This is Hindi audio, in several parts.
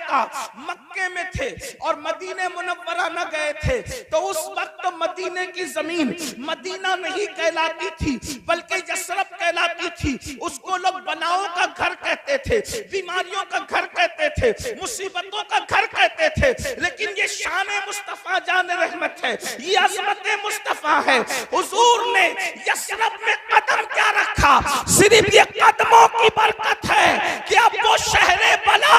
आका मक्के में थे और मदीने मुनव्वरा न गए थे, तो उस वक्त मदीने की जमीन मदीना नहीं कहलाती थी बल्कि यसरब कहलाती थी। उसको लोग बनाओं का घर कहते थे, बीमारियों का घर कहते थे, मुसीबतों का घर कहते थे। लेकिन ये शान मुस्तफा जान रहमत है, ये अज़मत मुस्तफा है। हुजूर ने यसरब में कदम क्या रखा, सिर्फ ये कदमों की बरकत है कि अब वो शहरे बला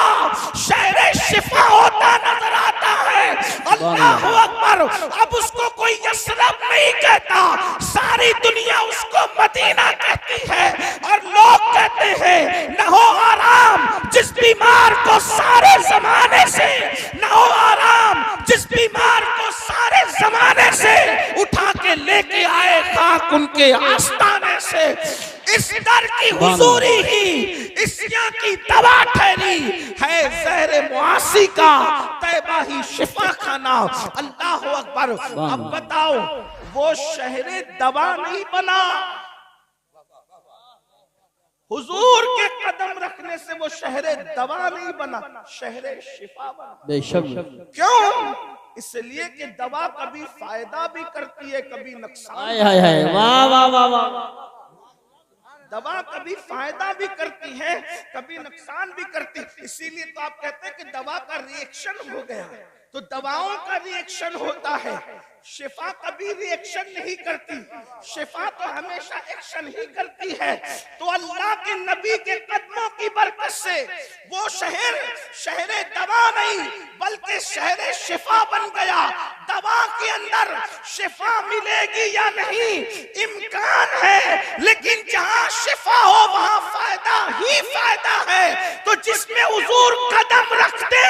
शहरे शिफा होता नजर आता है। अल्लाह अकबर। अब उसको कोई यसरब नहीं कहता, सारी दुनिया उसको मदीना कहती है। और लोग कहते हैं न हो आराम जिस बीमार को सारे जमाने से, न हो आराम जिस बीमार को सारे जमाने से उठा के लेके आए खाक उनके आस्ताने से। इस दर की हुजूरी ही इस्या की दवा ठहरी है, ज़हरे मुआसी का तैबा ही शिफा खाना। अल्लाह अकबर। अब बताओ वो शहरे दवा नहीं बना, हुजूर के कदम रखने से वो शहरे दवा नहीं बना, शहरे शिफा बना। बेशक। क्यों? इसलिए कि दवा कभी फायदा भी करती है, कभी नुकसान। वाह वाह वाह वाह। दवा कभी फायदा भी करती है, कभी नुकसान भी करती है। इसीलिए तो आप कहते हैं कि दवा का रिएक्शन हो गया, तो दवाओं का रिएक्शन होता है, शिफा कभी रिएक्शन नहीं करती, शिफा तो हमेशा एक्शन ही करती है। तो अल्लाह के नबी के कदमों की बरकत से वो शहर शहरे दवा नहीं बल्कि शहरे शिफा बन गया। दवा के अंदर शिफा मिलेगी या नहीं इम्कान है, लेकिन जहां शिफा हो वहां फायदा ही फायदा है। तो जिसमें हुजूर कदम रखते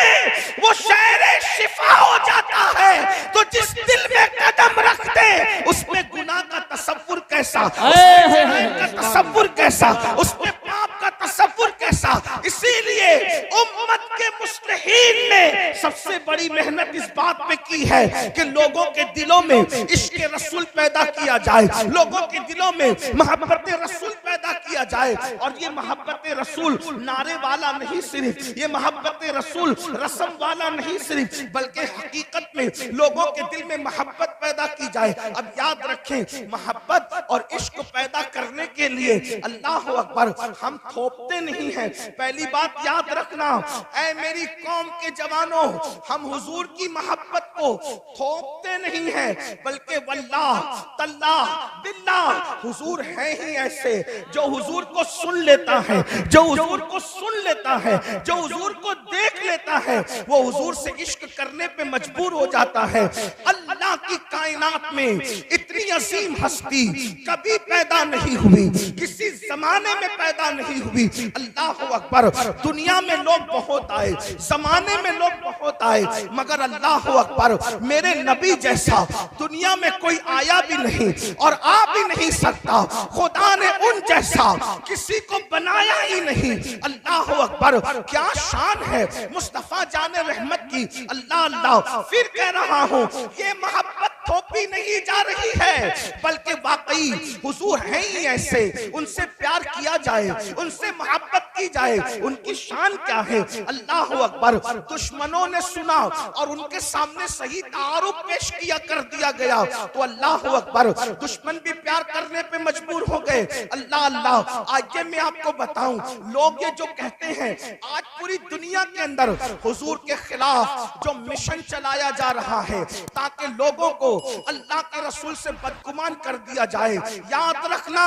वो शहरे शिफा हो जाता है। तो जिस दिल में कदम रखते उसमें गुनाह का तसव्वुर कैसा, उसमें का तसव्वुर कैसा, उसमें पाप का तसव्वुर कैसा। इसीलिए उम्मत के मुस्लिहीन ने सबसे बड़ी मेहनत इस बात पे की है कि लोगों के दिलों में इश्क रसूल पैदा किया जाए, लोगों के दिलों में मोहब्बत रसूल पैदा किया जाए। और ये मोहब्बत रसूल नारे वाला नहीं सिर्फ, ये मोहब्बत रसूल रस्म वाला नहीं सिर्फ, बल्कि हकीकत में लोगों के दिल में मोहब्बत पैदा की जाए। अब याद रखें, मोहब्बत और इश्क पैदा करने के लिए अल्लाह अकबर हम थोपते नहीं हैं। पहली बात याद रखना, ऐ मेरी कौम के जवानों, हम हुजूर की मोहब्बत को थोपते नहीं हैं, बल्कि वल्लाह तल्लाह बिल्लाह हुजूर है ही ऐसे जो हुजूर को सुन लेता है, जो हुजूर को सुन लेता है, जो हुजूर को देख लेता है, वो हुजूर से इश्क करने पे मजबूर हो जाता है। अल्लाह की कायनात में इतनी अजीम हस्ती कभी पैदा नहीं हुई, किसी जमाने में पैदा नहीं हुई। अल्लाह अकबर। दुनिया में लोग बहुत आए, जमाने में लोग बहुत आए, मगर अल्लाह अकबर मेरे नबी जैसा दुनिया में कोई आया भी नहीं और आ भी नहीं सकता। खुदा ने उन जैसा किसी को बनाया ही नहीं। अल्लाह अकबर। क्या शान है मुस्तफा जाने रहमत की। अल्लाह अल्लाह। फिर कह रहा हूं, ये मोहब्बत थोपी नहीं जा रही है, बल्कि वाकई हुजूर हैं ही ऐसे, उनसे प्यार किया जाए, उनसे मोहब्बत की जाए। उनकी शान क्या है। अल्लाह अकबर। दुश्मनों ने सुना और उनके सामने सही तारुफ पेश किया कर दिया गया, तो अल्लाह अकबर दुश्मन भी प्यार करने पे मजबूर हो गए। अल्लाह अल्लाह। आज मैं आपको बताऊं, लोग ये जो कहते हैं, आज पूरी दुनिया के अंदर हुजूर के खिलाफ जो मिशन चलाया जा रहा है ताकि लोगों को अल्लाह के रसूल से बदगुमान कर दिया जाए, याद रखना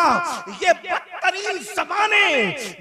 ये बदतरीन ज़बाने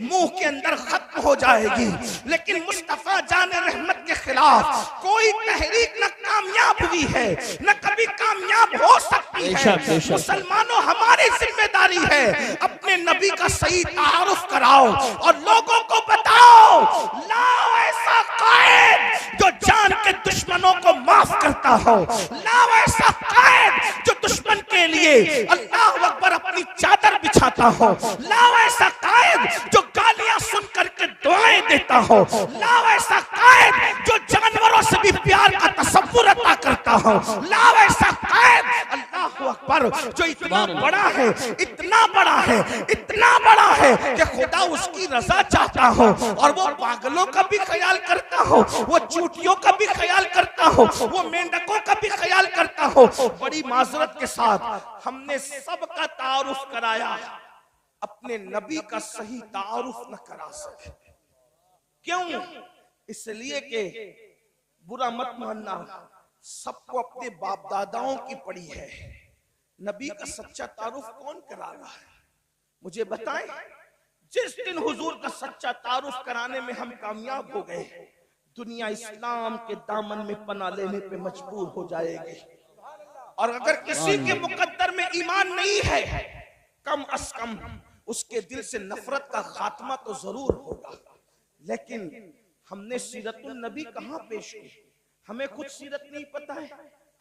मुंह के अंदर खत्म हो जाएगी, लेकिन मुस्तफा जाने रहमत के खिलाफ कोई तहरीक न कामयाब हुई है न कभी कामयाब हो सकती है। मुसलमानों, हमारी जिम्मेदारी है अपने नबी का सही तारुफ कराओ और लोगों को बताओ, लाओ ऐसा कायद जो जान के दुश्मनों को माफ करता हो, लाओ ऐसा कायद जो दुश्मन के लिए अल्लाह अकबर अपनी चादर बिछाता हो, लाओ ऐसा कायद जो गालियां सुन करके दुआएं देता हो, लाओ ऐसा कायद जो जानवरों से भी प्यार का तसव्वुर अता करता हो, लाओ ऐसा कायद अल्लाह अकबर जो इतना बड़ा है, इतना बड़ा है, इतना बड़ा है कि खुदा उसकी रजा चाहता हो और वो पागलों का भी ख्याल करता हो, वो चूटियों का भी ख्याल करता हो, वो मेंढकों का भी ख्याल करता हो। बड़ी माजरत के साथ हमने सबका तारुफ कराया, अपने नबी का सही तारुफ न करा सके। क्यों? इसलिए कि बुरा मत मानना, सबको अपने बाप दादाओं की पड़ी है, नबी का सच्चा तारुफ कौन करा रहा है? मुझे बताएं। जिस दिन हुजूर का सच्चा तारुफ कराने में हम कामयाब हो गए, दुनिया इस्लाम के दामन में पना लेने पे मजबूर हो जाएगी। और अगर किसी के मुकद्दर में ईमान नहीं है, कम अज कम उसके दिल से नफरत का खात्मा तो जरूर होगा। लेकिन हमने सीरतुल नबी कहां पेश की? हमें खुद सीरत नहीं पता है।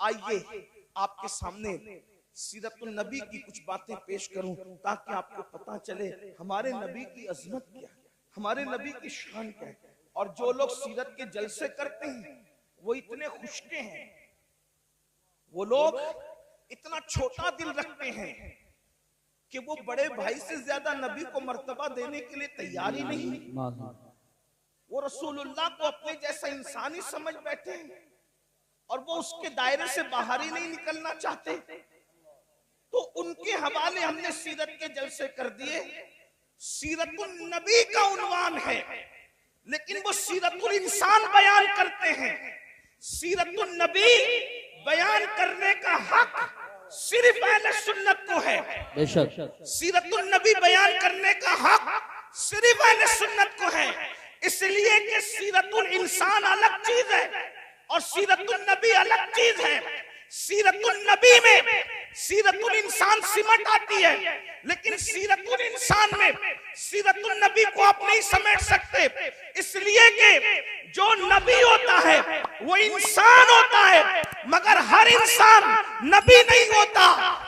आइए आपके सामने सीरतुल नबी की कुछ बातें पेश करूं, ताकि आपको पता चले हमारे नबी की अजमत क्या है, हमारे नबी की शान क्या है। और जो लोग सीरत के जलसे करते हैं वो इतने खुशके हैं, वो लोग इतना छोटा दिल रखते हैं कि वो बड़े भाई से ज्यादा नबी को मर्तबा देने के लिए तैयार ही नहीं। वो रसूलुल्लाह को अपने जैसा इंसान ही समझ बैठे हैं और वो उसके दायरे से बाहर ही नहीं निकलना चाहते। तो उनके हवाले हमने सीरत के जलसे कर दिए। सीरतुल नबी का उन्वान है, लेकिन वो सीरतुल इंसान बयान करते हैं। सीरतुल नबी बयान करने का हक सिर्फ अहले सुन्नत को है। बेशक सीरतुल नबी बयान करने का हक सिर्फ अहले सुन्नत को है, इसलिए कि सीरतुल इंसान अलग चीज है और सीरतुल नबी अलग चीज है। सीरतुल नबी में सीरतुल इंसान सिमट आती है, लेकिन सीरतुल इंसान में सीरतुल नबी को आप नहीं समेट सकते, इसलिए कि जो नबी होता है वो इंसान होता है, मगर हर इंसान नबी नहीं होता।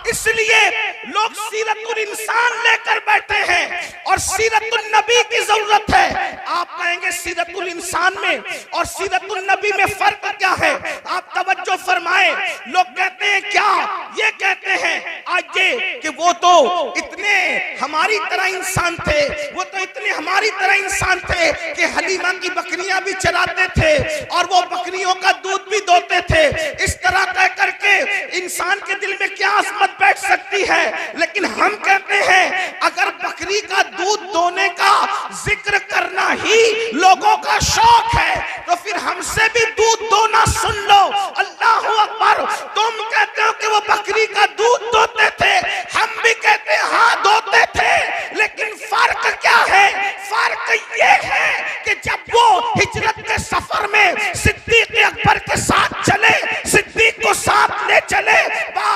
इसलिए लोग सीरतुल इंसान लेकर बैठे हैं और सीरतुल नबी की जरूरत है। आप कहेंगे सीरतुल इंसान में और सीरतुल नबी में फर्क क्या है? आप तवज्जो फरमाए। लोग कहते हैं क्या? ये कहते हैं आज ये कि वो तो इतने हमारी तरह इंसान थे, वो तो इतने हमारी तरह इंसान थे कि हलीमा की बकरियां भी चराते थे और वो बकरियों का दूध भी दोते थे। इस तरह कह करके इंसान के दिल में क्या अजमत बैठ सकती है? लेकिन हम कहते हैं अगर बकरी का दूध दोने का जिक्र करना ही लोगों का शौक है तो फिर हमसे भी दूध दोना सुन लो। अल्लाह अकबर। तुम कहते हो कि वो बकरी का दूध दोते थे, हम भी कहते हैं हाँ दोते थे, लेकिन फर्क क्या है? फर्क ये है कि जब वो हिजरत के सफर में सिद्दीक अकबर के साथ चले, सिद्दीक को साथ ले चले,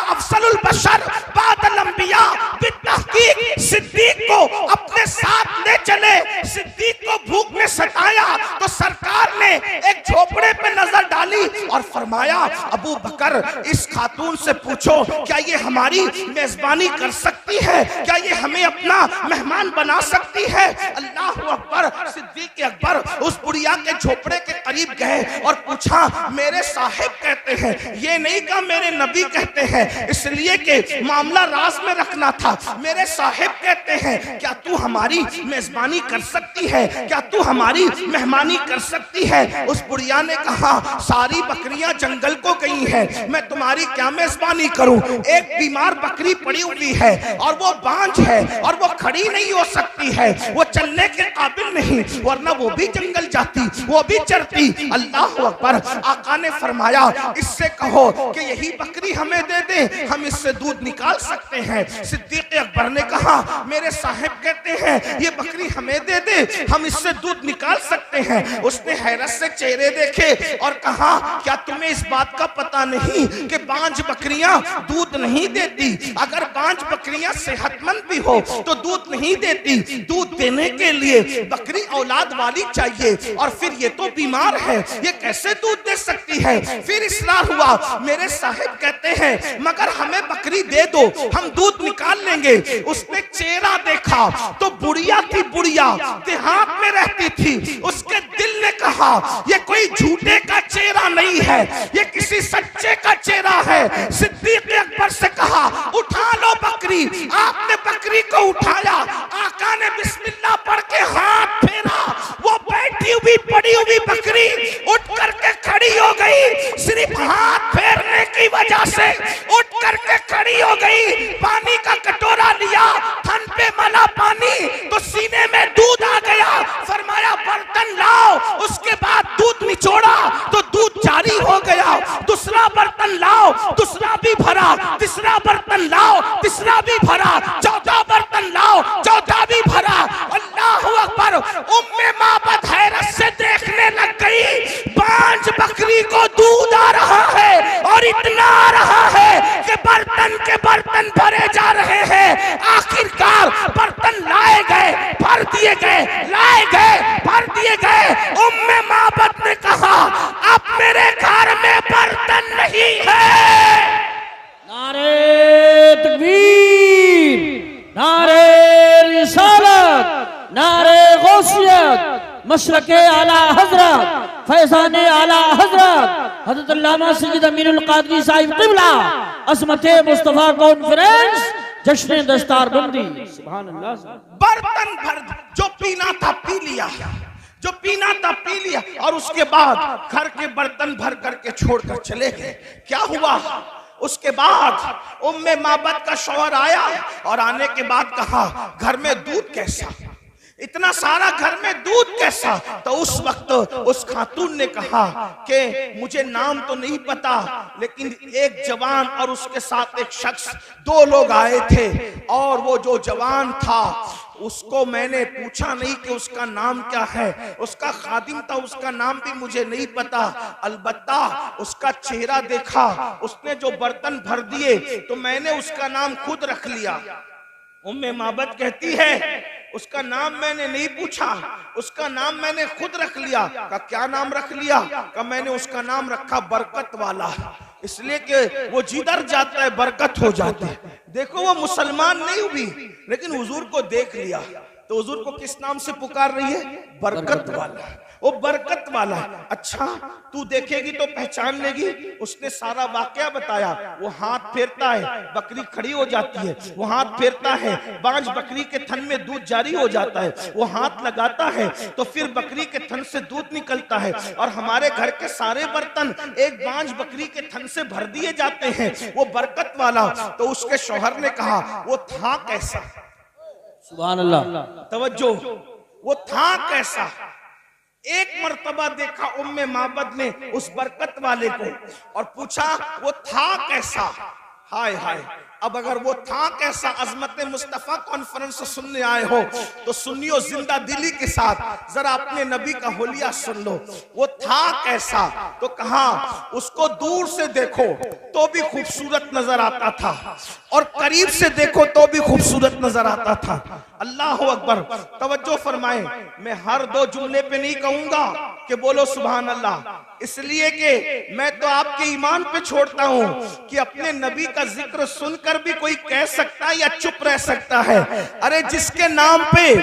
अफसलुल बशर बादल अंबिया बितहकीक सिद्दीक को अपने साथ ले चले। सिद्दीक को भूख में सताया तो सरकार ने एक झोपड़े पे नजर डाली और फरमाया अबू बकर इस खातून से पूछो क्या ये हमारी मेजबानी कर सकती है, क्या ये हमें अपना मेहमान बना सकती है? अल्लाह अकबर। सिद्दीक अकबर उस बुढ़िया के झोपड़े के करीब गए और पूछा मेरे साहिब कहते हैं, ये नहीं कहा मेरे नबी कहते हैं, इसलिए कि मामला राज में रखना था। मेरे साहिब कहते हैं क्या तू हमारी मेजबानी कर सकती है, क्या तू हमारी मेहमानी कर सकती है? उस बुढ़िया ने कहा सारी बकरियां जंगल को गई हैं, मैं तुम्हारी क्या मेजबानी करूं? एक बीमार बकरी पड़ी हुई है और वो बांझ है और वो खड़ी नहीं हो सकती है, वो चलने के काबिल नहीं, वरना वो भी जंगल जाती, वो भी चरती। अल्लाह अकबर। आका ने फरमाया इससे कहो कि यही बकरी हमें दे दे, हम इससे दूध निकाल सकते हैं। सिद्दीक अकबर ने कहा मेरे साहिब कहते हैं ये बकरी हमें दे दे, हम इससे दूध निकाल सकते हैं। उसने हैरत से चेहरे देखे और कहा क्या तुम्हें इस बात का पता नहीं कि बांझ बकरियां दूध नहीं देती? अगर बांझ बकरियां सेहतमंद भी हो तो दूध नहीं देती, दूध देने के लिए बकरी औलाद वाली चाहिए और फिर ये तो बीमार है, ये कैसे दूध दे सकती है? फिर इसरार हुआ। मेरे साहिब कहते हैं मगर हमें बकरी दे दो, हम दूध निकाल लेंगे। उसने चेहरा देखा तो बुढ़िया थी, बुढ़िया देहात में रहती थी। उसके दिल ने कहा ये कोई झूठे का चेहरा नहीं है, ये किसी सच्चे का चेहरा है। सिद्दीक अकबर से कहा उठा लो बकरी। आपने बकरी को उठाया, आका ने बिस्मिल्लाह पढ़ के हाथ फेरा, वो बैठी हुई पड़ी हुई बकरी उठ करके खड़ी हो गई, सिर्फ हाथ फेरने की वजह से उठ करके खड़ी हो गई। पानी का कटोरा लिया, थन पे मला पानी, तो सीने में दूध आ गया। फरमाया बर्तन लाओ, उसके बाद दूध निचोड़ा तो दूध जारी हो गया। दूसरा बर्तन लाओ, दूसरा भी भरा, तीसरा बर्तन लाओ, तीसरा भी भरा, चौथा बर्तन लाओ, चौथा भी भरा। अल्लाहू अकबर। उम्मे माबद हैरत से देखने लग गई, पांच बकरी को दूध आ रहा है और इतना आ रहा है कि बर्तन के बर्तन भरे जा रहे हैं। आखिरकार बर्तन लाए गए, भर दिए गए, लाए गए, भर दिए गए। उम्मे माबद ने कहा अब मेरे घर में बर्तन नहीं है। नारे तकबीर, नारे रिसालत, नारे गौसियत, मशरके आला हजरत, फैजाने आला हजरत हजरत अल्लामा सय्यद अमीनुल कादरी साहिब क़िबला, अज़मत मुस्तफ़ा कॉन्फ्रेंस, जश्न दस्तार बंदी। सुभान अल्लाह। बर्तन भर, जो पीना था पी लिया, जो पीना था पी लिया, और उसके बाद घर के बर्तन भर करके छोड़कर चले गए। क्या हुआ? उसके बाद उम्मे माबद का शौहर आया और आने के बाद कहा घर में दूध कैसा, इतना सारा घर में दूध कैसा? तो उस वक्त उस खातून ने कहा कि मुझे नाम तो नहीं पता, लेकिन एक जवान और उसके साथ एक शख्स, दो लोग आए थे, और वो जो जवान था उसको मैंने पूछा नहीं कि उसका नाम क्या है, उसका खादिम था, उसका नाम भी मुझे नहीं पता, अलबत्ता उसका चेहरा देखा, उसने जो बर्तन भर दिए तो मैंने उसका नाम खुद रख लिया। उम्मे माबद कहती है उसका नाम मैंने नहीं पूछा, उसका नाम मैंने खुद रख लिया। का क्या नाम रख लिया? का मैंने उसका नाम रखा बरकत वाला, इसलिए कि वो जिधर जाता है बरकत हो जाती है। देखो वो मुसलमान नहीं हुई, लेकिन हुजूर को देख लिया तो हुजूर को किस नाम से पुकार रही है? बरकत वाला। वो बरकत वाला। अच्छा तू देखेगी तो पहचान लेगी। उसने सारा वाकया बताया। वो हाथ फेरता है, बकरी खड़ी हो जाती है, वो हाथ फेरता है, बांझ बकरी के थन में दूध जारी हो जाता है, वो हाथ लगाता है तो फिर बकरी के थन से दूध निकलता है, और हमारे घर के सारे बर्तन एक बांझ बकरी के थन से भर दिए जाते हैं। वो बरकत वाला। तो उसके शौहर ने कहा वो था कैसा? सुभान अल्लाह। तवज्जो, वो था कैसा? एक मर्तबा देखा उम्मे माबद ने उस बरकत वाले को और पूछा वो था कैसा? हाय हाय। अब अगर वो था कैसा अज़मत मुस्तफ़ा कॉन्फ्रेंस सुनने आए हो तो सुनियो जिंदा दिली के साथ, जरा अपने नबी का होलिया सुन लो। वो था कैसा? तो कहा उसको दूर से देखो तो भी खूबसूरत नजर आता था, और करीब से देखो तो भी खूबसूरत नजर आता था। अल्लाह अकबर। तवज्जो फरमाए, मैं हर दो जुमले पे नहीं कहूंगा कि बोलो सुभान अल्लाह, इसलिए कि मैं तो आपके ईमान पे छोड़ता हूं कि अपने नबी का जिक्र सुनकर भी कोई कह सकता है या चुप रह सकता है। अरे जिसके नाम पे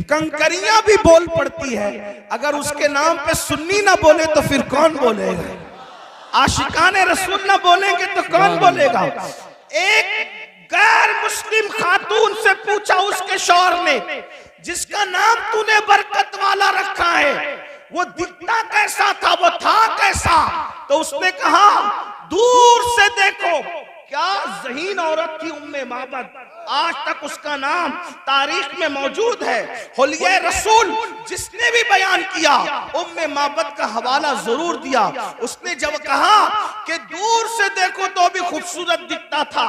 कंकरियां भी बोल पड़ती है, अगर उसके नाम पे सुन्नी ना बोले तो फिर कौन बोलेगा? आशिकाने रसूल ना बोलेंगे तो कौन बोलेगा? एक गैर मुस्लिम खातून से पूछा उसके शौहर ने, जिसका नाम तूने बरकत वाला रखा है वो दिखता कैसा था, वो था कैसा? तो उसने कहा दूर से देखो। क्या ज़हीन औरत थी उम्मे माबद, आज तक उसका नाम तारीख में मौजूद है। हुलिया रसूल जिसने भी बयान किया उम्मे माबद का हवाला जरूर दिया। उसने जब कहा कि दूर से देखो तो भी खूबसूरत दिखता था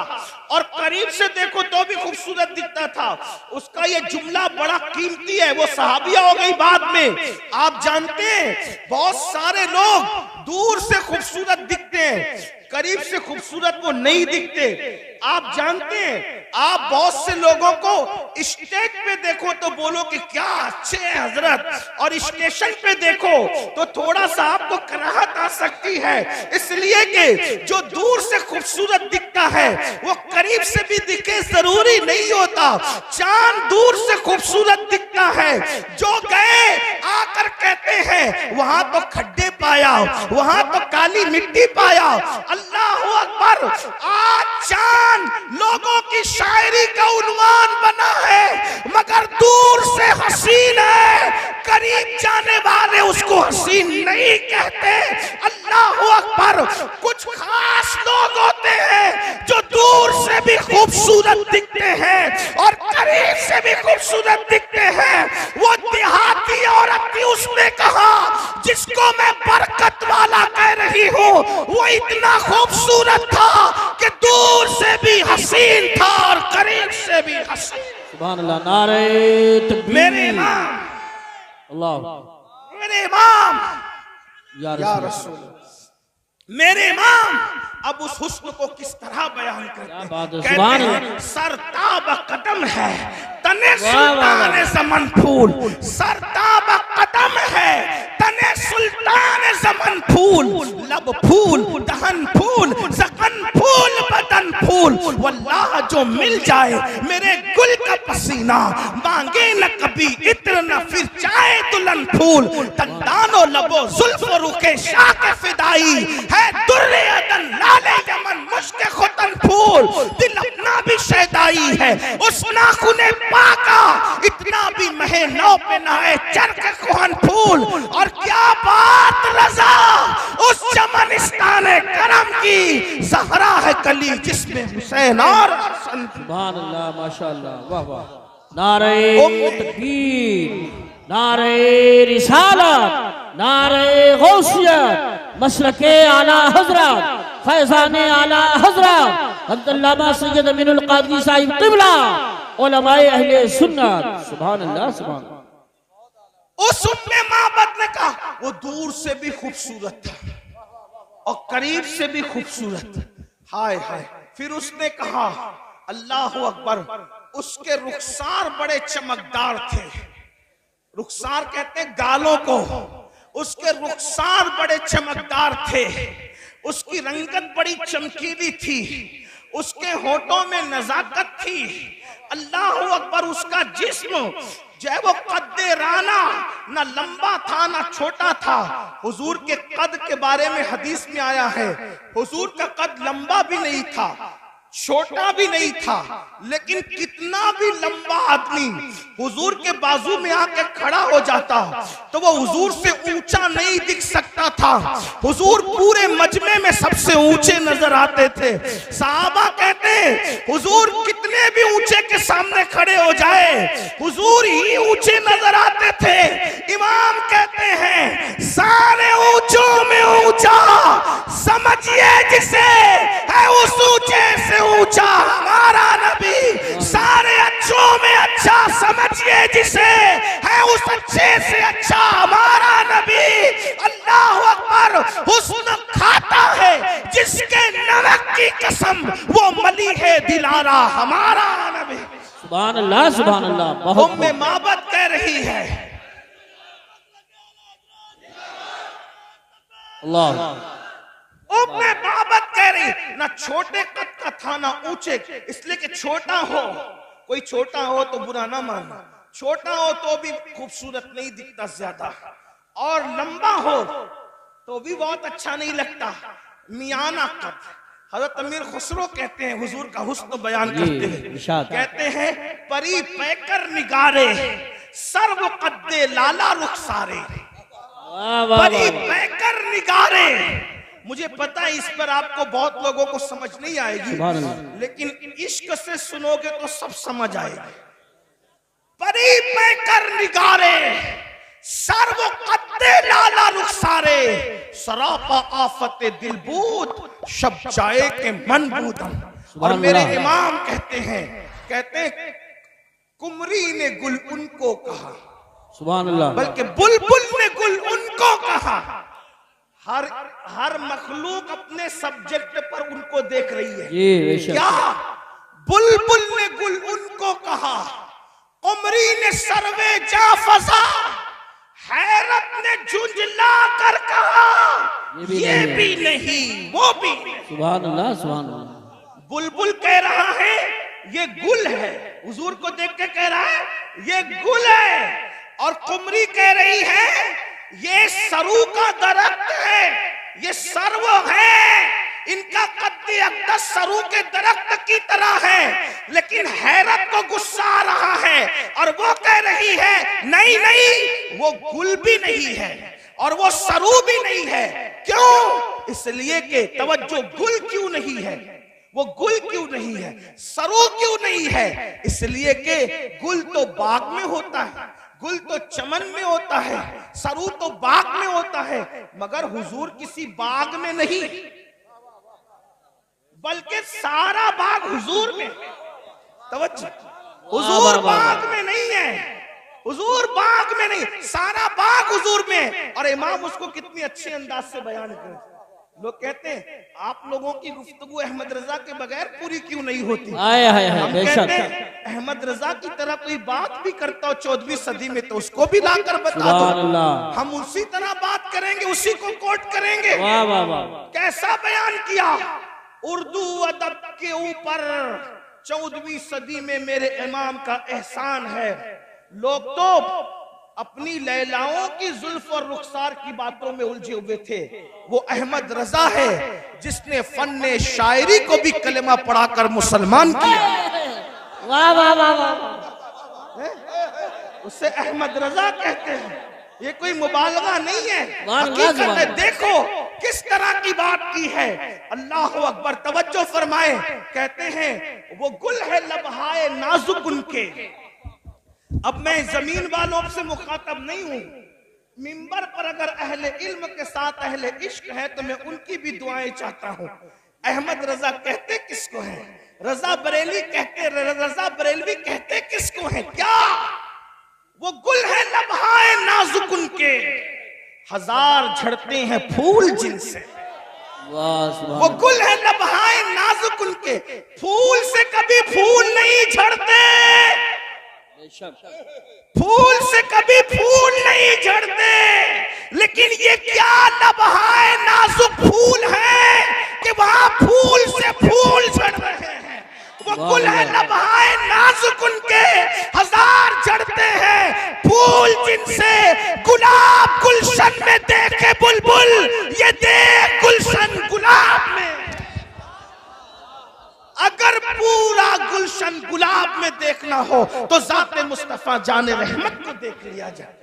और करीब से देखो तो भी खूबसूरत दिखता था, उसका ये जुमला बड़ा कीमती है। वो सहाबिया हो गई बाद में। आप जानते हैं बहुत सारे लोग दूर से खूबसूरत दिखते हैं, करीब से खूबसूरत वो नहीं दिखते। आप जानते हैं आप बहुत से लोगों को स्टेज पे देखो तो बोलो कि क्या अच्छे हैं हजरत, और स्टेशन पे देखो तो थोड़ा सा आपको कराहत आ सकती है, इसलिए कि जो दूर से खूबसूरत दिखता है वो करीब से भी दिखे जरूरी नहीं होता। चांद दूर से खूबसूरत दिखता है, जो गए आकर कहते हैं वहां तो खड्डे पाया, वहां तो काली मिट्टी पाया। अल्लाह अकबर। आज चांद लोगों की शायरी का उन्वान बना है, मगर दूर से हसीन है, करीब जाने वाले उसको हसीन नहीं कहते। अल्लाह अकबर। कुछ खास लोग होते हैं जो दूर से भी खूबसूरत दिखते हैं और करीब से भी खूबसूरत दिखते हैं। वो देहाती औरत थी, उसने कहा जिसको मैं बरकत वाला कह रही हूँ वो इतना खूबसूरत था कि दूर से भी हसीन था और करीब से भी हसीन। सुभान अल्लाह, नारे तकबीर। मेरे इमाम, अल्लाह, मेरे इमाम या या रसूल, मेरे इमाम अब उस हुस्न को किस तरह बयान करते हैं। कहते हैं सरताब कदम है तने सुल्तान ज़मन फूल, सरताब कदम है तने सुल्तान ज़मन फूल, लब फूल दहन फूल ज़कन फूल बदन फूल। वल्लाह जो मिल जाए मेरे गुल का पसीना, मांगे न कभी इत्र न फिर चाहे दुल्हन फूल। दंदानो लबो जुल्फ रुखे शाह के फिदाई है, दुर्रे अदन लाले यमन मुश्क खुतन फूल। दिल अपना भी शैदाई है उस नाखुने पाका, इतना भी महे नौ पे ना है चरक कुहन फूल। और क्या बात रजा उस चमनिस्तान करम की, ज़हरा है कली जिसमें हुसैन और हसन। सुभान अल्लाह, माशाअल्लाह, वाह वाह। नारे तकबीर, नारे रिसालत, नारे गौसियत, मशरके आला हजरत, फैज़ाने आला हजरत हज़रत अल्लामा सैयद अमीनुल क़ादरी साहिब क़िबला, उलमाए अहले सुन्नत। सुभान अल्लाह, सुभान अल्लाह। उस उम्मे माबद ने कहा वो दूर से भी खूबसूरत था और करीब से भी खूबसूरत। हाय हाय। फिर उसने कहा अल्लाह अकबर, उसके रुखसार बड़े चमकदार थे। रुखसार कहते हैं गालों को। उसके रुखसार बड़े चमकदार थे, उसकी रंगत बड़ी चमकीली थी, उसके होठों में नजाकत थी। अल्लाह अकबर। उसका जिस्म जो है वो कद्दे राना, ना लंबा था ना छोटा था। हुजूर के कद के बारे में हदीस में आया है, हुजूर का कद लंबा भी नहीं था छोटा भी नहीं था, लेकिन कितना भी लंबा आदमी हुजूर के बाजू में आके खड़ा हो जाता तो वो हुजूर से ऊंचा नहीं दिख सकता था। हुजूर पूरे मजमे में सबसे ऊंचे नजर आते थे। सहाबा कहते हैं हुजूर कितने भी ऊंचे के सामने खड़े हो जाए हुजूर ही ऊंचे नजर आते थे। इमाम कहते हैं सारे ऊंचों में ऊंचा समझिए जिसे है उस ऊंचे से ऊंचा हमारा नबी। सारे अच्छों में अच्छा समझिए जिसे है उस अच्छे से अच्छा हमारा नबी। अल्लाह अकबर। हुस्न खाता है जिसके नमक की कसम वो मली है दिलारा हमारा नबी। सुभान अल्लाह, सुभान अल्लाह। उम्मे माबद कह रही है अल्लाह। उम्मे माबद कह रही ना छोटे कद का था ना ऊंचे, इसलिए कि छोटा हो, कोई छोटा हो तो बुरा ना मानना, छोटा हो तो भी खूबसूरत नहीं दिखता ज्यादा, और लंबा हो तो भी बहुत अच्छा नहीं लगता। मियाना कद। हजरत अमीर खुसरो कहते हैं हुजूर का हुस्न बयान करते हैं, कहते हैं परी पैकर निगारे सर्व कद्दे लाला रुखसारे। परी पैकर निगारे। मुझे पता है इस पर आपको बहुत लोगों को समझ नहीं आएगी, लेकिन इश्क से सुनोगे तो सब समझ आएगी। परी पैकर निगारे सर्व कद्दे लाला रुखसारे, सरापा आफते दिलबूद शब जाए के मन बूदम। और मेरे इमाम कहते हैं कुमरी ने गुल उनको कहा, सुभान अल्लाह, बल्कि बुलबुल ने गुल उनको कहा। हर मखलूक अपने सब्जेक्ट पर उनको देख रही है। क्या बुलबुल ने गुल उनको कहा, कुमरी ने सर्वे जा फसा, हैरत ने झुंझला कर कहा ये भी नहीं वो भी नहीं। सुभान अल्लाह, सुभान अल्लाह। बुलबुल कह रहा है ये गुल है, हुजूर को देख के कह रहा है ये गुल है, और कुमरी कह रही है ये सरू का दरख्त है, ये सर्व है, इनका कद्दे अक़दस सरू के दरख्त की तरह है, लेकिन हैरत को गुस्सा आ रहा है और वो कह रही है नहीं नहीं, वो गुल भी नहीं है और वो सरू भी नहीं है। क्यों? इसलिए कि तवज्जो, गुल क्यों नहीं है, वो गुल क्यों नहीं है, सरू क्यों नहीं है? इसलिए कि गुल तो बाग में होता है, गुल तो चमन में होता है, सरू तो बाग में होता है, मगर हुजूर किसी बाग में नहीं, बल्कि सारा बाग हुजूर में। तवज्जो, हुजूर बाग में नहीं है, हुजूर बाग में नहीं, सारा बाग हुजूर में। और इमाम उसको कितनी अच्छे अंदाज से बयान करते। लोग कहते हैं आप लोगों की गुफ्तगू अहमद रजा के बगैर पूरी क्यों नहीं होती। हम कहते हैं अहमद रजा की तरह कोई बात भी करता हो 14वीं सदी में तो उसको भी लाकर बता दो, हम उसी तरह बात करेंगे, उसी को कोट करेंगे। वाह वाह वाह, कैसा बयान किया। उर्दू अदब के ऊपर 14वीं सदी में मेरे इमाम का एहसान है। लोग तो अपनी लैलाओं की जुल्फ और रुखसार की बातों में उलझे हुए थे। वो अहमद रजा है जिसने फन्ने शायरी को भी कलमा पढ़ाकर मुसलमान किया। वाह वाह वाह वाह, उसे अहमद रजा कहते हैं। ये कोई मुबालगा नहीं है, हकीकत है। देखो किस तरह की बात की है। अल्लाह अकबर, तवज्जो फरमाए। कहते हैं वो गुल है लबहाए नाजुक उनके। अब मैं जमीन वालों से मुखातब नहीं हूं, मिंबर पर अगर अहले इल्म के साथ अहले इश्क है तो मैं उनकी भी दुआएं चाहता हूं। अहमद रजा कहते किसको है? रजा बरेली कहते, रजा बरेलवी कहते किसको है? क्या वो गुल है लबहाए नाजुक उनके, हजार झड़ते हैं फूल जिनसे। वो गुल है लबहाए नाजुक उनके, फूल से कभी फूल नहीं झड़ते, फूल से कभी फूल नहीं झड़ते। लेकिन ये क्या लबहाए नाजुक फूल है कि वहां फूल से फूल झड़ रहे हैं। वो गुल है लबहाए नाजुक उनके, हजार झड़ते हैं फूल जिनसे। गुलाब गुलशन में देखे बुलबुल, ये देख गुलशन गुलाब में। अगर पूरा गुलशन गुलाब में देखना हो तो ज़ाते मुस्तफा जाने रहमत को देख लिया जाए।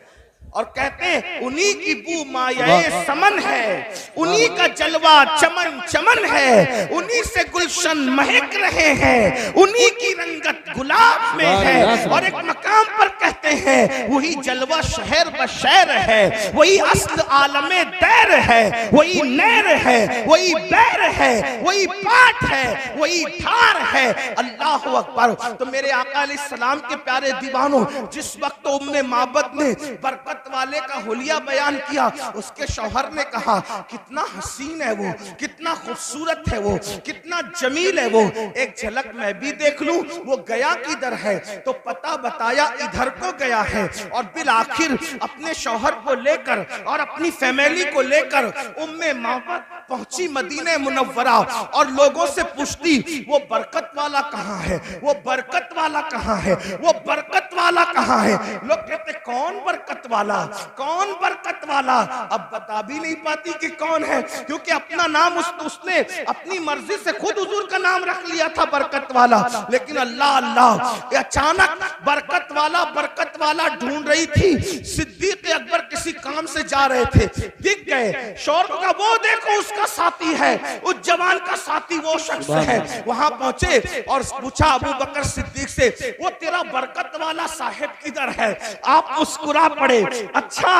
और कहते हैं उन्हीं की बू मायाए समन है, उन्हीं का जलवा चमन चमन है, उन्हीं से गुलशन महक रहे हैं, उन्हीं की रंगत गुलाब में है। और एक मकाम पर कहते हैं वही जलवा शहर बशैर है, वही अस्ल आलमे दैर है, वही नैर है, वही बैर है, वही पाठ है, वही धार है। अल्लाह अकबर। तो मेरे आका अलैहिस्सलाम के प्यारे दीवानों, जिस वक्त उम्मे माबद ने बरकत वाले का हुलिया बयान किया, उसके शौहर ने कहा कितना हसीन है वो, कितना खूबसूरत है वो, कितना जमील है वो, एक झलक मैं भी देख लूं। वो गया किधर है तो पता बताया इधर को गया है। और बिल आखिर अपने शौहर को लेकर और अपनी फैमिली को लेकर उम्मे माबद पहुंची मदीने मुनव्वरा और लोगों से पूछती वो बरकत वाला कहाँ है, वो बरकत वाला कहाँ है, वो बरकत वाला कहाँ है। लोग कहते कौन बरकत वाला, कौन बरकत वाला। अब बता भी नहीं पाती कि कौन है, क्योंकि अपना नाम उसने अपनी मर्जी से खुद हुजूर का नाम रख लिया था बरकत वाला। लेकिन अल्लाह अल्लाह, अचानक बरकत वाला ढूंढ रही थी। सिद्दीक अकबर किसी काम से जा रहे थे, दिख गए। शौहर का वो देखो उसका साथी है, उस जवान का साथी वो शख्स है। वहां पहुंचे और पूछा अबू बकर सिद्दीक से, वो तेरा बरकत वाला साहिब किधर है? आप मुस्कुरा पड़े। अच्छा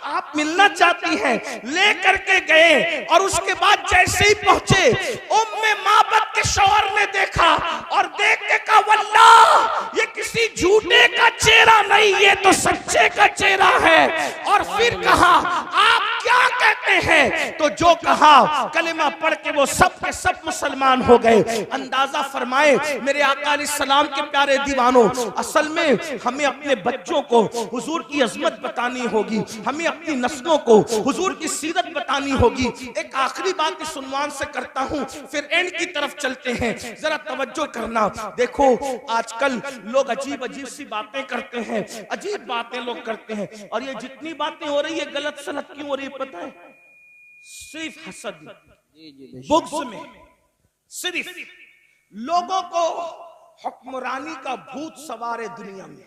आप मिलना चाहती हैं? ले करके गए। और उसके बाद जैसे ही पहुंचे उम्मे माबद के शौहर ने देखा और देख के कहा वल्लाह ये किसी झूठे का चेहरा नहीं, ये तो सच्चे का चेहरा है। और फिर कहा आप क्या कहते हैं? तो जो कहा कलिमा पढ़ के वो सब के सब मुसलमान हो गए। अंदाजा फरमाए मेरे आका अलैहिस्सलाम के प्यारे दीवानों, असल में हमें अपने बच्चों को हुजूर की अजमत बतानी होगी, हमें अपनी नस्लों को हुजूर की सीरत बतानी होगी। एक आखिरी बात इस उन्वान से करता हूं, फिर एंड की तरफ चलते हैं। जरा तवज्जो करना। देखो आजकल लोग अजीब अजीब सी बातें करते हैं, अजीब बातें लोग करते हैं। और ये जितनी बातें हो रही है गलत सलत क्यों हो रही है पता है? सिर्फ हसद में, बुग़्ज़ में, सिर्फ लोगों को हुक्मरानी का भूत सवार है दुनिया में,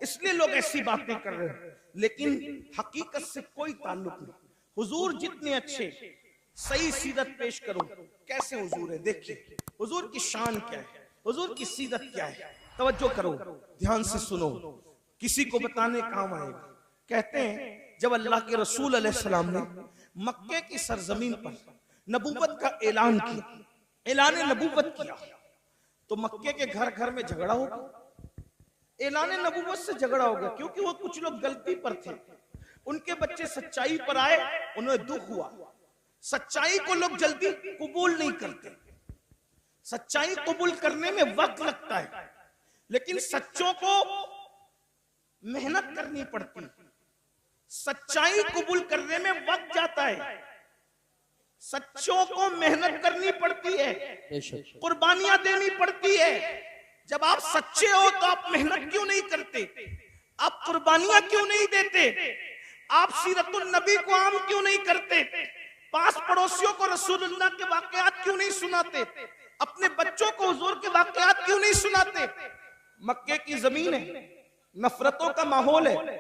इसलिए लोग ऐसी बातें कर रहे हैं, लेकिन हकीकत से कोई ताल्लुक नहीं। हुजूर जितने अच्छे, सही सीरत पेश करो, कैसे हुजूर है, देखिए हुजूर की शान क्या है, हुजूर की सीरत क्या है। तवज्जो करो, ध्यान से सुनो, किसी को बताने काम आएगा। कहते हैं जब अल्लाह के रसूल अलैहिस्सलाम ने मक्के की सरजमीन पर नबूवत का ऐलान किया, ऐलान नबूवत किया, तो मक्के के घर घर में झगड़ा हो गया। ऐलान नबूवत से झगड़ा हो गया क्योंकि वो कुछ लोग गलती पर थे, उनके बच्चे सच्चाई पर आए, उन्हें दुख हुआ। सच्चाई को लोग जल्दी कबूल नहीं करते, सच्चाई कबूल करने में वक्त लगता है, लेकिन सच्चों को मेहनत करनी पड़ती। सच्चाई कबूल करने में वक्त जाता है, सच्चों को मेहनत करनी पड़ती है, कुर्बानियां देनी पड़ती है। जब आप सच्चे हो तो आप मेहनत क्यों नहीं करते, आप कुर्बानियां क्यों नहीं देते, आप सीरतुन नबी को आम क्यों नहीं करते, पास पड़ोसियों को रसूलुल्लाह के वाकयात क्यों नहीं सुनाते, अपने बच्चों को हुजूर के वाकयात क्यों नहीं सुनाते। मक्के की जमीन है, नफरतों का माहौल है,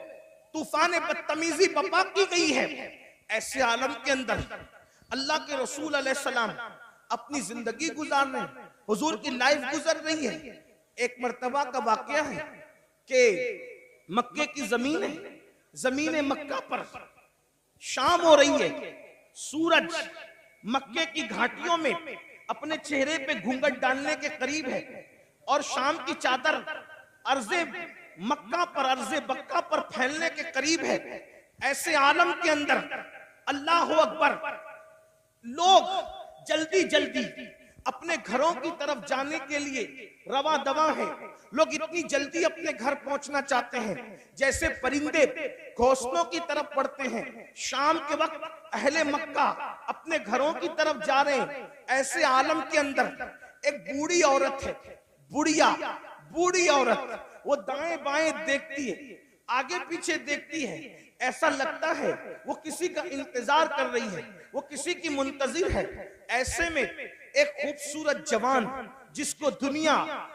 तूफान बदतमीजी बपा की गई है। ऐसे आलम के अंदर अल्लाह के रसूल अलैहिस्सलाम अपनी जिंदगी गुजार रहे हैं, हुजूर की लाइफ गुजर रही है। एक मर्तबा का वाकया है कि मक्के की जमीन है, जमीन मक्का पर शाम हो रही है, सूरज मक्के की घाटियों में अपने चेहरे पे घूंघट डालने के करीब है और शाम की चादर अर्ज़े मक्का पर, अर्ज़े बक्का पर फैलने के करीब है। ऐसे आलम के अंदर अल्लाह अकबर, लोग जल्दी जल्दी अपने घरों की तरफ जाने के लिए रवा दवा है। लोग इतनी जल्दी अपने घर पहुंचना चाहते हैं जैसे परिंदे घोंसलों की तरफ बढ़ते हैं। शाम के वक्त अहले मक्का अपने घरों की तरफ जा रहे हैं। ऐसे आलम के अंदर एक बूढ़ी औरत है, बुढ़िया बूढ़ी औरत, वो दाएं बाएं देखती है, आगे पीछे देखती है, ऐसा लगता है वो किसी का इंतजार कर रही है, वो किसी की मुंतजिर है। ऐसे में एक खूबसूरत जवान जिसको दुनिया,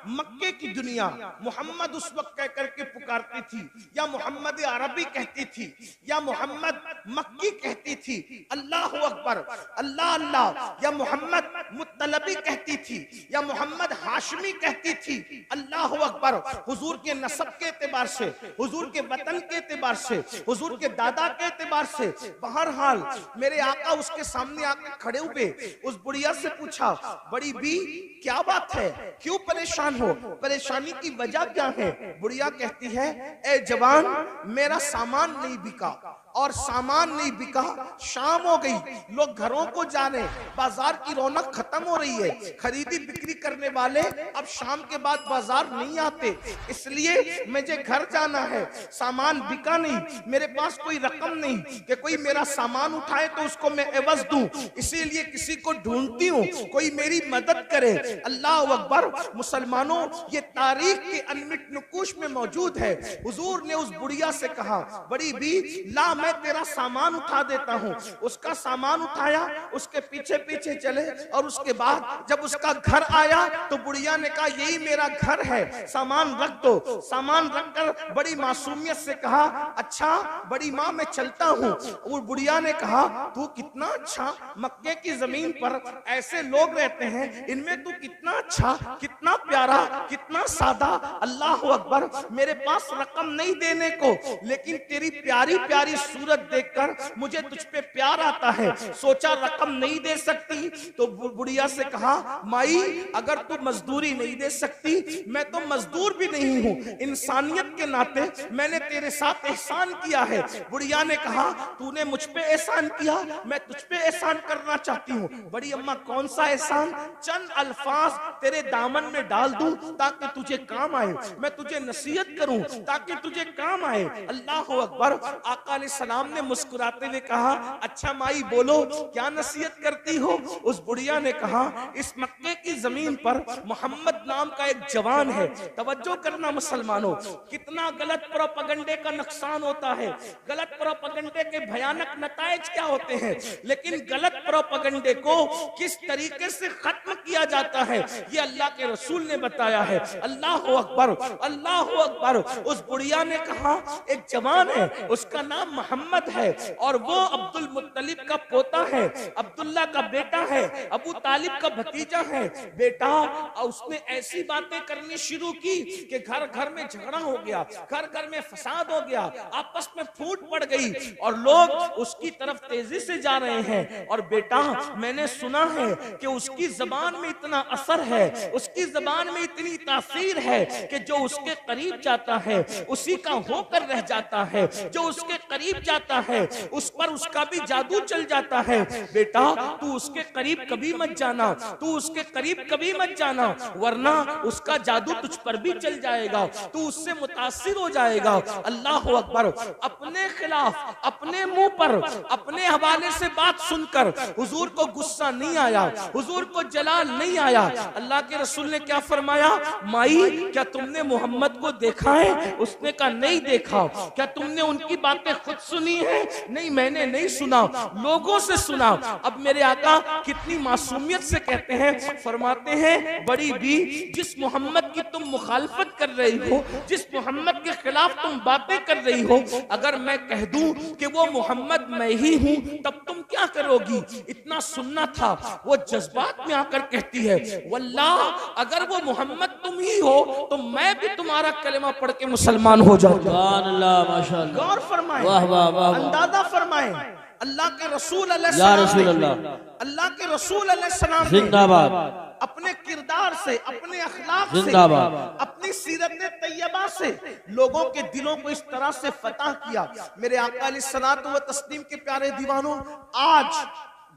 मक्के की दुनिया मोहम्मद उस वक्त कह करके पुकारती थी, या मोहम्मद अरबी कहती थी, या मोहम्मद मक्की कहती थी, अल्लाह अकबर, अल्लाह अल्लाह, या मोहम्मद मुत्तलबी कहती थी, या मोहम्मद हाशमी कहती थी। अल्लाह अकबर, हुजूर के नसब के एतबार से, हुजूर के वतन के एतबार से, हुजूर के दादा के एतबार से, बहरहाल मेरे आका उसके सामने आकर खड़े हुए। उस बुढ़िया से पूछा, बड़ी बी क्या बात है, क्यों परेशान हो, परेशानी की वजह क्या है। बुढ़िया कहती है, ए जवान, मेरा सामान नहीं बिका, और सामान नहीं बिका, शाम हो गई, लोग घरों को जा रहे, बाजार की रौनक खत्म हो रही है, खरीदी बिक्री करने वाले अब शाम के बाद बाजार नहीं आते, इसलिए मुझे घर जाना है, सामान बिका नहीं, मेरे पास कोई रकम नहीं कि कोई मेरा सामान उठाए तो उसको मैं एवज दूं, इसीलिए किसी को ढूंढती हूँ, कोई मेरी मदद करे। अल्लाह अकबर। मुसलमानों, ये तारीख के अनमिट नुकूश में मौजूद है। हुजूर ने उस बुढ़िया से कहा, बड़ी बी ला, मैं तेरा सामान उठा देता हूँ। उसका सामान उठाया, उसके पीछे पीछे चले, और उसके बाद जब उसका घर आया तो बुढ़िया ने कहा, यही मेरा घर है, सामान रख दो। सामान रखकर बड़ी मासूमियत से कहा, अच्छा बड़ी माँ मैं चलता हूँ। वो बुढ़िया ने कहा, तू कितना अच्छा, मक्के की जमीन पर ऐसे लोग रहते हैं, इनमें तू कितना अच्छा, कितना प्यारा, कितना सादा। अल्लाह अकबर, मेरे पास रकम नहीं देने को, लेकिन तेरी प्यारी प्यारी सूरत देखकर मुझे तुझ पे प्यार आता है। सोचा रकम नहीं दे सकती तो बुढ़िया से कहा, माई अगर तू मजदूरी नहीं दे सकती, मैं तो मजदूर भी नहीं हूँ, इंसानियत के नाते मैंने तेरे साथ एहसान किया है। बुढ़िया ने कहा, तूने मुझ पे एहसान किया, मैं तुझ पे एहसान करना चाहती हूँ। बड़ी अम्मा, कौन सा एहसान? चंद अल्फाज तेरे दामन में डाल दूं ताकि तुझे काम आए, मैं तुझे नसीहत करूं ताकि तुझे काम आए। अल्लाह अकबर। आका अलैहिस्सलाम ने मुस्कुराते हुए कहा, अच्छा माई बोलो क्या नसीहत करती हो। उस बुढ़िया ने कहा, इस मक्के की जमीन पर मोहम्मद नाम का एक जवान है। तवज्जो करना मुसलमानों, कितना गलत प्रोपेगेंडे का नुकसान होता है, गलत प्रोपेगेंडे के भयानक नताइज क्या होते हैं, लेकिन गलत प्रोपेगेंडे को किस तरीके से खत्म किया जाता है ये अल्लाह के रसूल ने बताया है। अल्लाह अकबर, अल्लाह अकबर। उस बुढ़िया ने कहा, एक जवान है, उसका नाम मोहम्मद है और वो अब्दुल मुत्तलिब का पोता है, अब्दुल्ला का बेटा है, अबू तालिब का भतीजा है। बेटा, उसने ऐसी बातें करनी शुरू की कि घर घर में झगड़ा हो गया, घर घर में फसाद हो गया, आपस में फूट पड़ गई और लोग उसकी तरफ तेजी से जा रहे हैं। और बेटा, मैंने सुना है कि उसकी जबान में इतना असर है, उसकी जबान में इतनी तासीर है कि जो उसके करीब जाता है उसी का होकर रह जाता है, जो उसके करीब जाता है उस पर उसका भी जादू चल जाता है। बेटा, तू उसके करीब कभी मत जाना, तू उसके करीब कभी मत जाना, वरना उसका जादू तुझ पर भी चल जाएगा, तू उससे मुतासिर हो जाएगा। अल्लाह अकबर। अपने खिलाफ, अपने मुंह पर, अपने हवाले से बात सुनकर हुजूर को गुस्सा नहीं आया, हुजूर को जलाल नहीं आया। अल्लाह के रसूल ने क्या फरमाया, माई क्या तुमने मोहम्मद को देखा है? उसने कहा नहीं देखा। क्या तुमने उनकी बातें खुद सुनी है? नहीं, मैंने नहीं सुना, लोगों से सुना। अब मेरे आका कितनी मासूमियत से कहते हैं, फरमाते हैं, बड़ी भी जिस मोहम्मद की तुम मुखालफत कर रही हो, जिस मोहम्मद के खिलाफ तुम बातें कर रही हो, अगर मैं कह दूं कि वो मोहम्मद मैं ही हूं तब तुम क्या करोगी? इतना सुनना था। वो जज्बात में आकर कहती है, वल्लाह अगर वो मोहम्मद तुम ही हो तो मैं भी तुम्हारा कलेमा पढ़ के मुसलमान हो जाऊंगा। माशाअल्लाह, गौर फरमाएं, वाह वाह वाह, अंदाजा फरमाएं। अल्लाह के रसूल या रसूल अल्लाह, अल्लाह के रसूल अलैहिस्सलाम जिंदाबाद, अपने किरदार से, अपने अखलाक से, जिंदाबाद, अपनी सीरत तैयबा से लोगों के दिलों को इस तरह से फतह किया। मेरे आका अलैहिस्सलातु व तस्लीम के प्यारे दीवानों, आज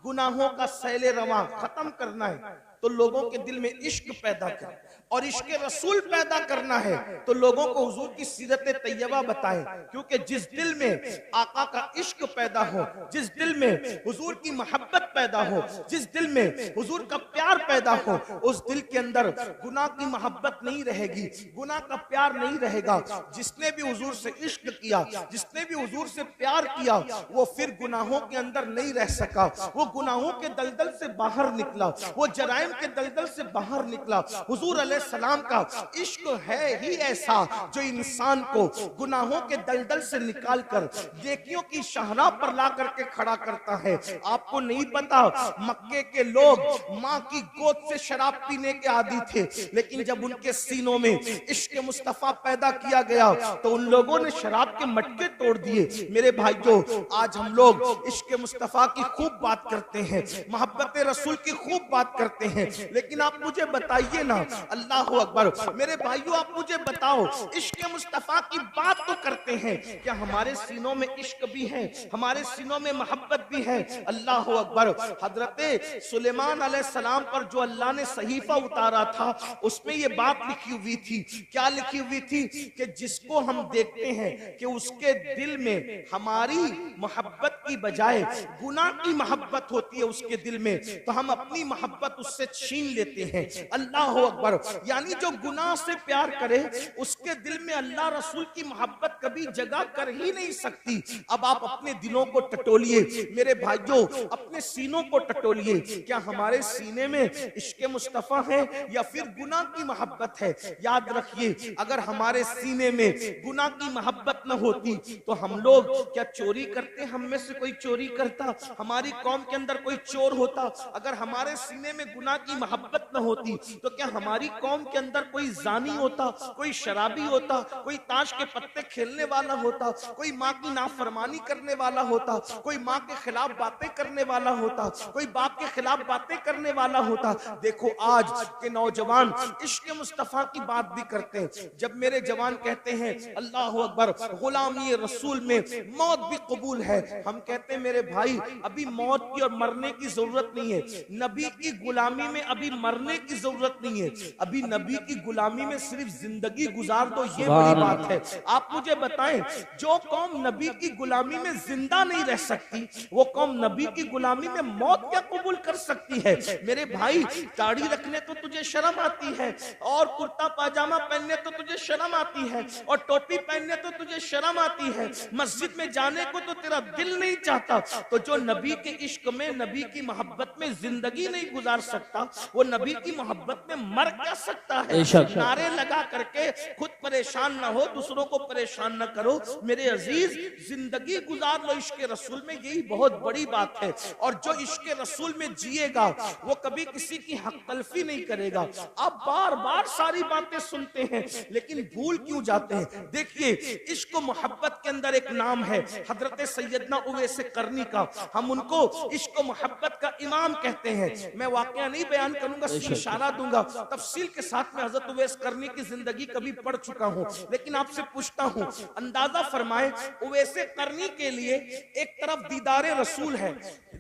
गुनाहों का सैले रवां खत्म करना है तो लोगों के दिल में इश्क पैदा कर, और इश्क रसूल पैदा करना है तो लोगों को हुजूर की सीरत तैयबा बताएं। क्योंकि जिस दिल में आका का इश्क पैदा हो, जिस दिल में हुजूर की मोहब्बत पैदा हो, जिस दिल में हुजूर का प्यार पैदा हो, उस दिल के अंदर गुनाह की मोहब्बत नहीं रहेगी, गुनाह का प्यार नहीं रहेगा। जिसने भी हुजूर से इश्क किया, जिसने भी हुजूर से प्यार किया, वो फिर गुनाहों के अंदर नहीं रह सका, वो गुनाहों के दलदल से बाहर निकला, वो जराइम के दलदल से बाहर निकला। हुजूर अलैहिस्सलाम का इश्क है ही ऐसा जो इंसान को गुनाहों के दलदल से निकालकर नेकियों की शाहराह पर ला करके खड़ा करता है। आपको नहीं पता, मक्के के लोग माँ की गोद से शराब पीने के आदी थे, लेकिन जब उनके सीनों में इश्क मुस्तफा पैदा किया गया तो उन लोगों ने शराब के मटके तोड़ दिए। मेरे भाइयों, आज हम लोग इश्क मुस्तफा की खूब बात करते हैं, मोहब्बत रसूल की खूब बात करते हैं, लेकिन आप मुझे बताइए ना, अल्लाह अकबर, मेरे भाइयों आप मुझे बताओ, इश्क मुस्तफा की बात तो करते हैं, क्या हमारे सीनों में इश्क भी है, हमारे सीनों में मोहब्बत भी है? अल्लाह अकबर। हजरत सुलेमान अलैहिस्सलाम पर जो अल्लाह ने सहीफा उतारा था उसमें ये बात लिखी हुई थी। क्या लिखी हुई थी? कि जिसको हम देखते हैं कि उसके दिल में हमारी मोहब्बत की बजाय गुनाह की मोहब्बत होती है उसके दिल में, तो हम अपनी मोहब्बत उससे छीन लेते हैं। अल्लाह अकबर। यानी जो गुनाह से प्यार करे उसके दिल में अल्लाह रसूल की मोहब्बत कभी जगह कर ही नहीं सकती। अब आप अपने दिलों को टटोलिए मेरे भाइयों, अपने सीनों को टटोलिए, क्या हमारे सीने में इश्क मुस्तफा है या फिर गुनाह की मोहब्बत है? याद रखिए, अगर हमारे सीने में गुनाह की मोहब्बत न होती तो हम लोग क्या चोरी करते? हम में से कोई चोरी करता? हमारी कौम के अंदर कोई चोर होता? अगर हमारे सीने में गुनाह की मोहब्बत न होती तो क्या हमारी कौम के अंदर कोई जानी होता, कोई शराबी होता, कोई ताश के पत्ते खेलने वाला होता, कोई माँ की नाफरमानी करने वाला होता, कोई माँ के खिलाफ बातें करने वाला होता, कोई बाप के खिलाफ बातें करने वाला होता? देखो आज के नौजवान इश्क मुस्तफा की बात भी करते हैं। जब मेरे जवान कहते हैं अल्लाह अकबर, गुलामी रसूल में मौत भी कबूल है, हम कहते हैं मेरे भाई अभी मौत की और मरने की जरूरत नहीं है, नबी की गुलामी गुलामी में अभी मरने की जरूरत नहीं है, अभी नबी की गुलामी में सिर्फ जिंदगी गुजार दो, ये बड़ी बात है। आप मुझे बताएं, जो कौम नबी की गुलामी में जिंदा नहीं रह सकती, वो कौम नबी की गुलामी में मौत क्या कबूल कर सकती है? मेरे भाई, दाढ़ी रखने तो तुझे शर्म आती है, और कुर्ता पाजामा पहनने तो तुझे शर्म आती है, और टोपी पहनने तो तुझे शर्म आती है, मस्जिद में जाने को तो तेरा दिल नहीं चाहता। तो जो नबी के इश्क में, नबी की मोहब्बत में जिंदगी नहीं गुजार सकता, वो नबी की मोहब्बत में मर क्या सकता है? नारे लगा करके खुद परेशान ना हो, दूसरों को परेशान ना करो। मेरे अजीज, जिंदगी गुजार लो इश्क रसूल में, यही बहुत बड़ी बात है। और जो इश्क रसूल में जिएगा वो कभी किसी की हक तलफी नहीं करेगा। आप बार बार सारी बातें सुनते हैं लेकिन भूल क्यों जाते हैं? देखिए, इश्क मोहब्बत के अंदर एक नाम है हजरत सैयदना उवैस करनी का। हम उनको इश्क मोहब्बत का इमाम कहते हैं। मैं वाकया नहीं बयान करूंगा, इशारा दूंगा। तफसील के साथ में हजरत उवैस करनी की जिंदगी कभी पढ़ चुका हूं, लेकिन आपसे पूछता हूं, अंदाजा फरमाए, उवैस करनी के लिए एक तरफ दीदारे रसूल है,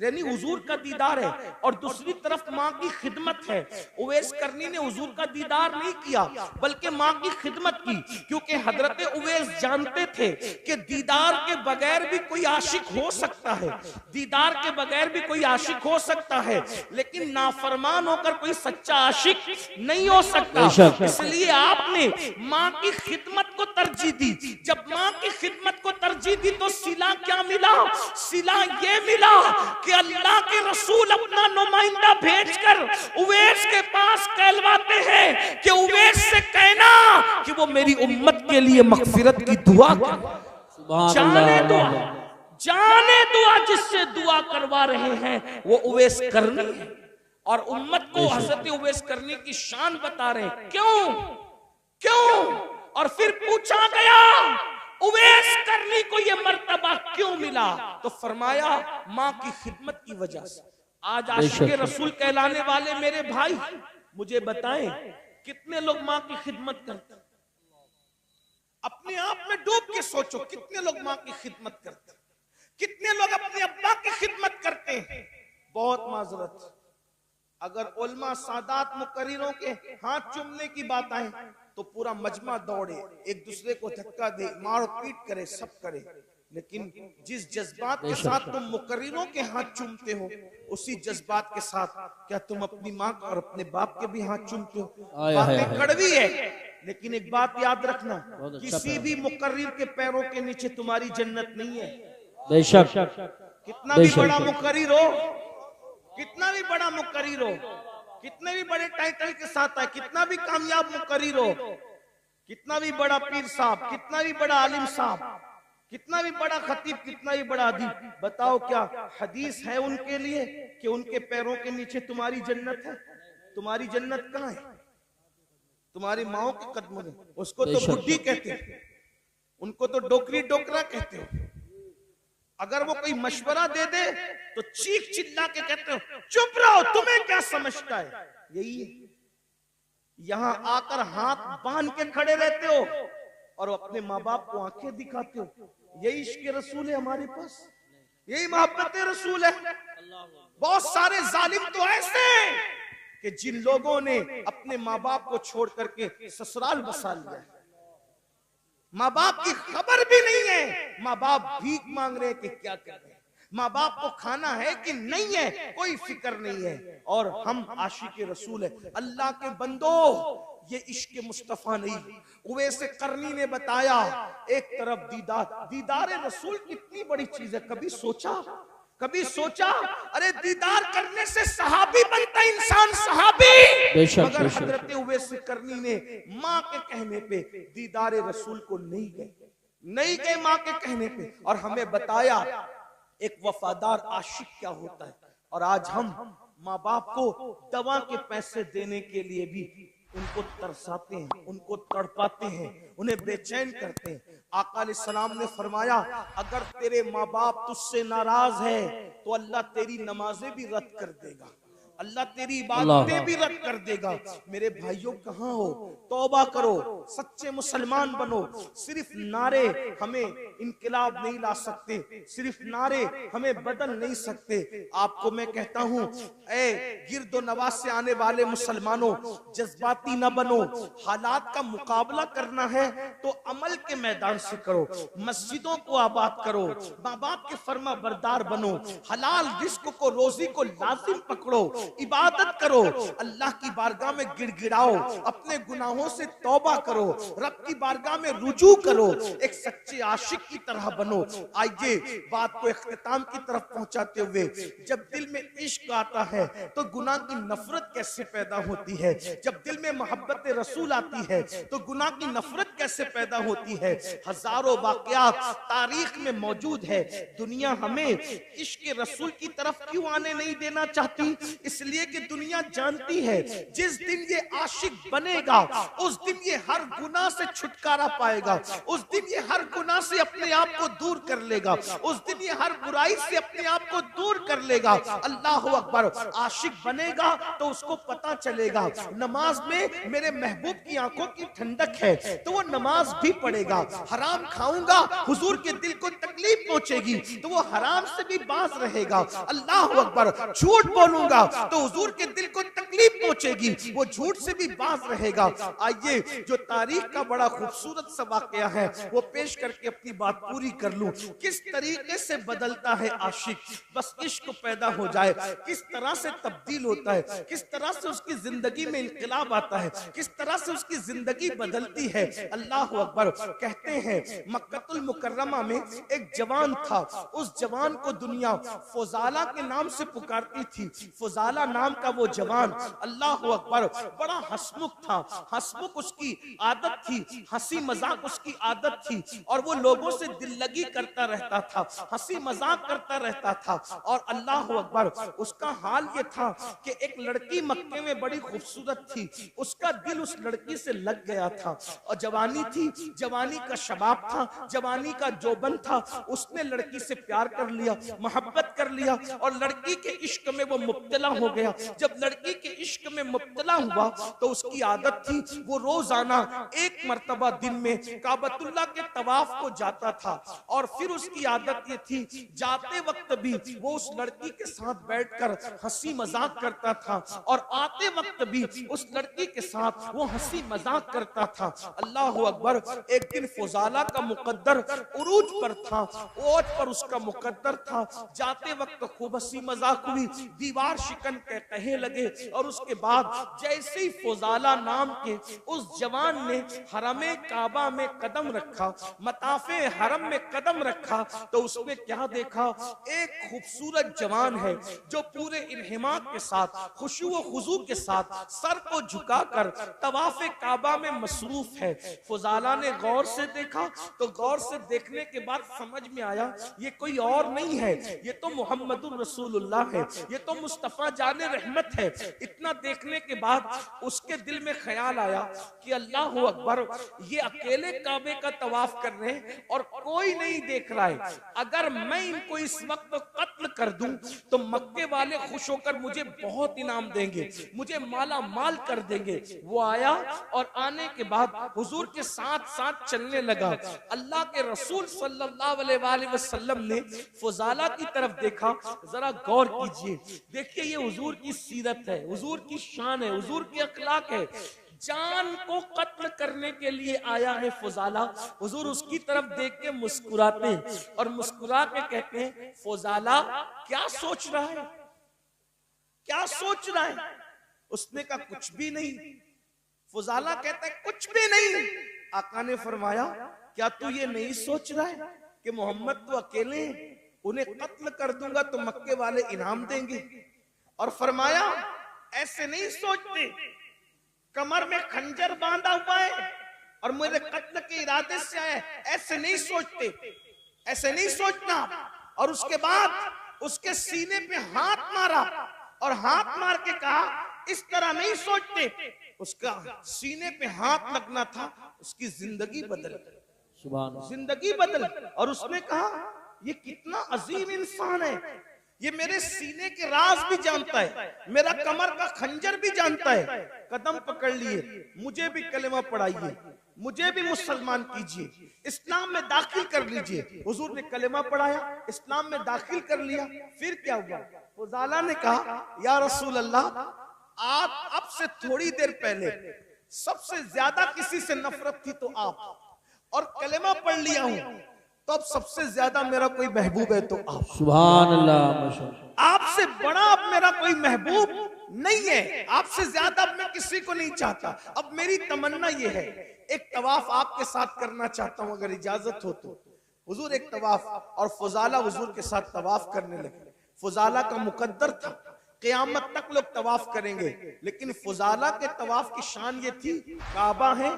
यानी हुजूर का दीदार है, और दूसरी तरफ माँ की खिदमत है। उवैस करनी ने हुजूर का दीदार नहीं किया बल्कि माँ की खिदमत की, क्योंकि हजरत उवैस जानते थे कि दीदार के बगैर भी कोई आशिक हो सकता है, दीदार के बगैर भी कोई आशिक हो सकता है, लेकिन नाफरमान होकर कोई सच्चा आशिक नहीं हो सकता। इसलिए आपने माँ की खिदमत को तरजीह दी। जब माँ की खिदमत को तरजीह दी तो सिला क्या मिला? सिला ये मिला कि अल्लाह के रसूल अपना नुमाइंदा भेजकर उवैस के पास कहलवाते हैं कि उवैस से कहना कि वो मेरी उम्मत के लिए मगफिरत की दुआ करे। जाने दुआ जिससे दुआ करवा रहे हैं वो उवैस करनी है, और उम्मत को हजरत उवैस करनी की शान बता रहे हैं। क्यों? और फिर पूछा गया उवैस करनी को ये मर्तबा क्यों मिला? तो फरमाया माँ की खिदमत की वजह से। आज आशिक रसूल कहलाने वाले मेरे भाई, मुझे बताएं कितने लोग माँ की खिदमत करते हैं? अपने आप में डूब के सोचो, कितने लोग माँ की खिदमत करते हैं? कितने लोग अपने अब्बा की खिदमत करते हैं? बहुत माजरत, अगर उलमा सादात मुकर्रिरों के हाथ चूमने की बात आए तो पूरा मजमा दौड़े, एक दूसरे को धक्का दे, मार पीट करे, सब करे, लेकिन जिस जज्बात के साथ तुम मुकर्रिरों के हाथ चूमते हो, उसी जज्बात के साथ क्या तुम अपनी माँ और अपने बाप के भी हाथ चूमते हो? बातें कड़वी है, लेकिन एक बात याद रखना, किसी भी मुकर्रिर के पैरों के नीचे तुम्हारी जन्नत नहीं है। बेशक, कितना भी बड़ा मुकर्रिर हो, कितना भी बड़ा मुकर्रिर हो, कितने भी बड़े टाइटल के साथ है, कितना भी कामयाब मुकर्रिर हो, कितना भी बड़ा पीर साहब, कितना भी बड़ा आलिम साहब, कितना भी बड़ा खतीब, कितना भी बड़ा अदीब, बताओ क्या हदीस है उनके लिए कि उनके पैरों के नीचे तुम्हारी जन्नत है? तुम्हारी जन्नत कहाँ है? तुम्हारी माओ के कदमों में। उसको तो बुड्ढी कहते हैं, उनको तो डोकरी डोकरा कहते हो। अगर वो कोई मशवरा दे दे तो चीख चिल्ला के कहते हो चुप रहो, तुम्हें क्या समझता है? यही है, यहाँ आकर हाथ बांध के खड़े रहते हो और अपने माँ बाप को आंखें दिखाते हो। यही इश्क रसूल है हमारे पास, यही मोहब्बत रसूल है। बहुत सारे जालिम तो ऐसे हैं कि जिन लोगों ने अपने माँ बाप को छोड़ करके ससुराल बसा लिया है, माँ बाप की खबर भी नहीं है, माँ बाप भीख मांग रहे हैं कि क्या कर रहे हैं, माँ बाप को खाना है कि नहीं है, कोई फिक्र नहीं है, और हम आशिक रसूल है। अल्लाह के बंदो, ये इश्क मुस्तफा नहीं, उवैस करनी ने बताया। एक तरफ दीदार रसूल कितनी बड़ी चीज है, कभी सोचा अरे दीदार करने से सहाबी बनता इंसान, सहाबी। मगर हजरत उवैस करनी ने माँ के कहने पे दीदार रसूल को नहीं गए माँ के कहने पे, और हमें बताया एक वफादार आशिक क्या होता है। और आज हम माँ बाप को दवा के पैसे देने के लिए भी उनको तरसाते हैं, उनको तड़पाते हैं, उन्हें बेचैन करते हैं। आका अलैहिस्सलाम ने फरमाया अगर तेरे माँ बाप तुझसे नाराज है तो अल्लाह तेरी नमाजें भी रद्द कर देगा। अल्लाह तेरी इबादतें भी रद्द कर देगा। मेरे भाइयों कहाँ हो? तौबा करो, सच्चे मुसलमान बनो। सिर्फ नारे हमें इनकलाब नहीं ला सकते, सिर्फ नारे हमें बदल नहीं सकते। आपको मैं कहता हूँ, ए गिरदो नवाज से आने वाले मुसलमानों, जज्बाती न बनो। हालात का मुकाबला करना है तो अमल के मैदान से करो, मस्जिदों को आबाद करो, माँ बाप के फर्मा बरदार बनो, हलाल रिस्क को, रोजी को लाजिम पकड़ो, इबादत करो, अल्लाह की बारगाह में गिड़गिड़ाओ, अपने गुनाहों से तौबा करो, रब की बारगाह में रुजू करो, एक सच्चे आशिक की तरह बनो। आइए बात को इख्तिताम की तरफ पहुंचाते हुए, जब दिल में इश्क आता है तो गुनाह की नफरत कैसे पैदा होती है, जब दिल में मोहब्बत रसूल आती है तो गुनाह की नफरत कैसे पैदा होती है। हजारों वाकयात तारीख में मौजूद है। दुनिया हमें इश्क रसूल की तरफ क्यों आने नहीं देना चाहती? इसलिए कि दुनिया जानती है जिस दिन ये आशिक बनेगा उस दिन ये हर गुनाह से छुटकारा पाएगा, उस दिन ये हर गुनाह से अपने आप को दूर कर लेगा, उस दिन ये हर बुराई से अपने आप को दूर कर लेगा। अल्लाह अकबर। आशिक बनेगा तो उसको पता चलेगा नमाज में मेरे महबूब की आंखों की ठंडक है, तो वो नमाज भी पढ़ेगा। हराम खाऊंगा, हुजूर के दिल को तकलीफ पहुंचेगी, तो वो हराम से भी बाज रहेगा। अल्लाह अकबर। झूठ बोलूंगा तो हुजूर के दिल को तकलीफ पहुंचेगी, वो झूठ से भी बाज रहेगा। आइए जो तारीख का बड़ा खूबसूरत सा वाकया है वो पेश करके अपनी बात पूरी कर लूं। किस तरीके से बदलता है आशिक, बस इश्क पैदा हो जाए, किस तरह से तब्दील होता है, किस तरह से उसकी जिंदगी में इनकलाब आता है, किस तरह से उसकी जिंदगी बदलती है। अल्लाह अकबर। कहते हैं मक्कतुल मुकर्रमा में एक जवान था, उस जवान को दुनिया फुजाला के नाम से पुकारती थी। फुजाला नाम का वो जवान, अल्लाह अकबर, बड़ा हंसमुख था। हंसमुख उसकी आदत थी, हंसी मजाक उसकी आदत थी, और वो लोगों से दिल लगी करता रहता था, हंसी मजाक करता रहता था। और अल्लाह अकबर, उसका हाल ये था कि एक लड़की मक्के में बड़ी खूबसूरत थी, उसका दिल उस लड़की से लग गया था। और जवानी थी, जवानी का शबाब था, जवानी का जोबन था, उसने लड़की से प्यार कर लिया, मोहब्बत कर लिया, और लड़की के इश्क में वो मुब्तला हो गया। जब लड़की के इश्क में मुब्तला हुआ तो उसकी आदत थी वो रोजाना एक मर्तबा दिन में काबतुल्लाह के तवाफ को जाता था। और फिर उसकी आदत ये थी जाते वक्त भी वो उस लड़की के साथ बैठकर हंसी मजाक करता था, और आते वक्त भी उस लड़की के साथ वो हंसी मजाक करता था। अल्लाह अकबर। एक दिन फुजाला का मुकद्दर उरूज पर था, ओज पर उसका मुकद्दर था। जाते वक्त खूब हंसी मजाक हुई, दीवार शिकन के कहे लगे, और उसके बाद जैसे ही फुजाला नाम के उस जवान ने हरमे काबा में कदम रखा, मताफे हरम में कदम रखा, तो उसने क्या देखा? एक खूबसूरत जवान है जो पूरे इन्हिमाक के साथ, खुशू व खुजू के साथ सर को झुकाकर तवाफे काबा में मसरूफ है। फुजाला ने गौर से देखा, तो गौर से देखने के बाद समझ में आया ये कोई और नहीं है, ये तो मोहम्मदुर रसूलुल्लाह है, ये तो मुस्तफा जाने रहमत है। इतना देखने के बाद उसके दिल में ख्याल आया कि अल्लाह अकबर, ये अकेले काबे का तवाफ कर रहे हैं और कोई नहीं देख रहा है। अगर मैं इनको इस वक्त कत्ल कर दूं तो मक्के वाले खुश होकर मुझे बहुत इनाम देंगे, मुझे माला माल कर देंगे। वो आया और आने के बाद हुजूर के साथ साथ चलने लगा। अल्लाह के रसूल सल्लल्लाहु अलैहि वसल्लम ने फुजाला की तरफ देखा। जरा गौर कीजिए, देखिए ये हुजूर की सीरत है, हुजूर की शान है, हुजूर की अखलाक है। जान को कत्ल करने के लिए आया है फुजाला। हुजूर उसकी तरफ देख के मुस्कुराते हैं और मुस्कुरा के कहते हैं, फुजाला क्या सोच रहा है, क्या सोच रहा है? उसने कहा कुछ भी नहीं। फुजाला कहता है कुछ भी नहीं। आका ने फरमाया, क्या तू ये नहीं सोच रहा है कि मोहम्मद तो अकेले हैं, उन्हें कत्ल कर दूंगा तो मक्के वाले इनाम देंगे? और फरमाया ऐसे नहीं सोचते, कमर में खंजर बांधा हुआ है और मेरे कत्ल के इरादे से आए, ऐसे नहीं सोचते, ऐसे नहीं सोचना। और उसके बाद उसके सीने पे हाथ मारा और हाथ मार के कहा इस तरह नहीं सोचते। उसका सीने पे हाथ लगना था, उसकी जिंदगी बदल, जिंदगी बदल। और उसने कहा ये कितना अजीम इंसान है, ये मेरे सीने के राज भी जानता है, मेरा कमर का खंजर भी जानता है। कदम पकड़ लिए, मुझे भी कलेमा पढ़ाइए, मुझे भी मुसलमान कीजिए, इस्लाम में दाखिल कर लीजिए। हुजूर ने कलेमा पढ़ाया, इस्लाम में दाखिल कर लिया। फिर क्या हुआ? फुजाला ने कहा, या रसूल अल्लाह, आप अब से थोड़ी देर पहले सबसे ज्यादा किसी से नफरत थी तो आप, और कलेमा पढ़ लिया हूं तो अब सबसे ज्यादा मेरा कोई महबूब है तो आप। सुभान अल्लाह। आपसे बड़ा अब मेरा कोई महबूब नहीं है, आपसे ज्यादा अब मैं किसी को नहीं चाहता। अब मेरी तमन्ना ये है, एक तवाफ आपके साथ करना चाहता हूं, अगर इजाजत हो तो। हुजूर एक तवाफ, और फुजाला हुजूर के साथ तवाफ करने लगे। फुजाला का मुकद्दर था, क़यामत तक लोग तवाफ करेंगे, लेकिन फुजाला के तवाफ की शान ये थी, काबा है,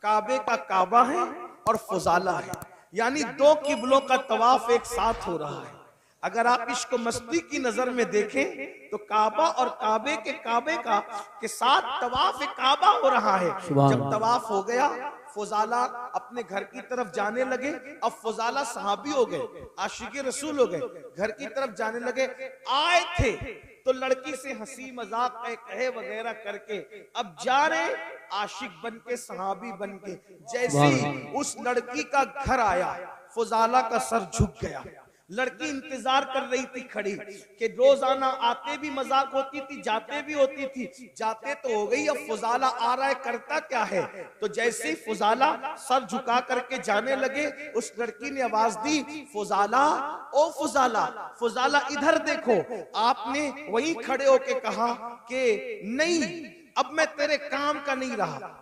काबे का काबा है और फुजाला है, यानी दो किबलों का तवाफ एक साथ हो रहा है। अगर आप इसको मस्ती की नजर में देखें तो काबा और काबे का के साथ तवाफ काबा हो रहा है। जब तवाफ हो गया, फुजाला अपने घर की तरफ जाने लगे। अब फुजाला सहाबी हो गए, आशिक रसूल हो गए, घर की तरफ जाने लगे। आए थे तो लड़की से हंसी मजाक कहे वगैरह करके अब जा रहे आशिक बन के, सहाबी बन के। जैसे ही उस लड़की का घर आया, फुजाला का सर झुक गया। लड़की इंतजार कर रही थी खड़ी कि रोजाना आते भी मजाक होती थी, जाते भी होती थी। जाते तो हो गई, अब फुजाला आ रहा है, करता क्या है? तो जैसे ही फुजाला सर झुका करके जाने लगे, उस लड़की ने आवाज दी, फुजाला, ओ फुजाला, फुजाला इधर देखो। आपने वहीं खड़े होके कहा कि नहीं, अब मैं तेरे काम का नहीं रहा।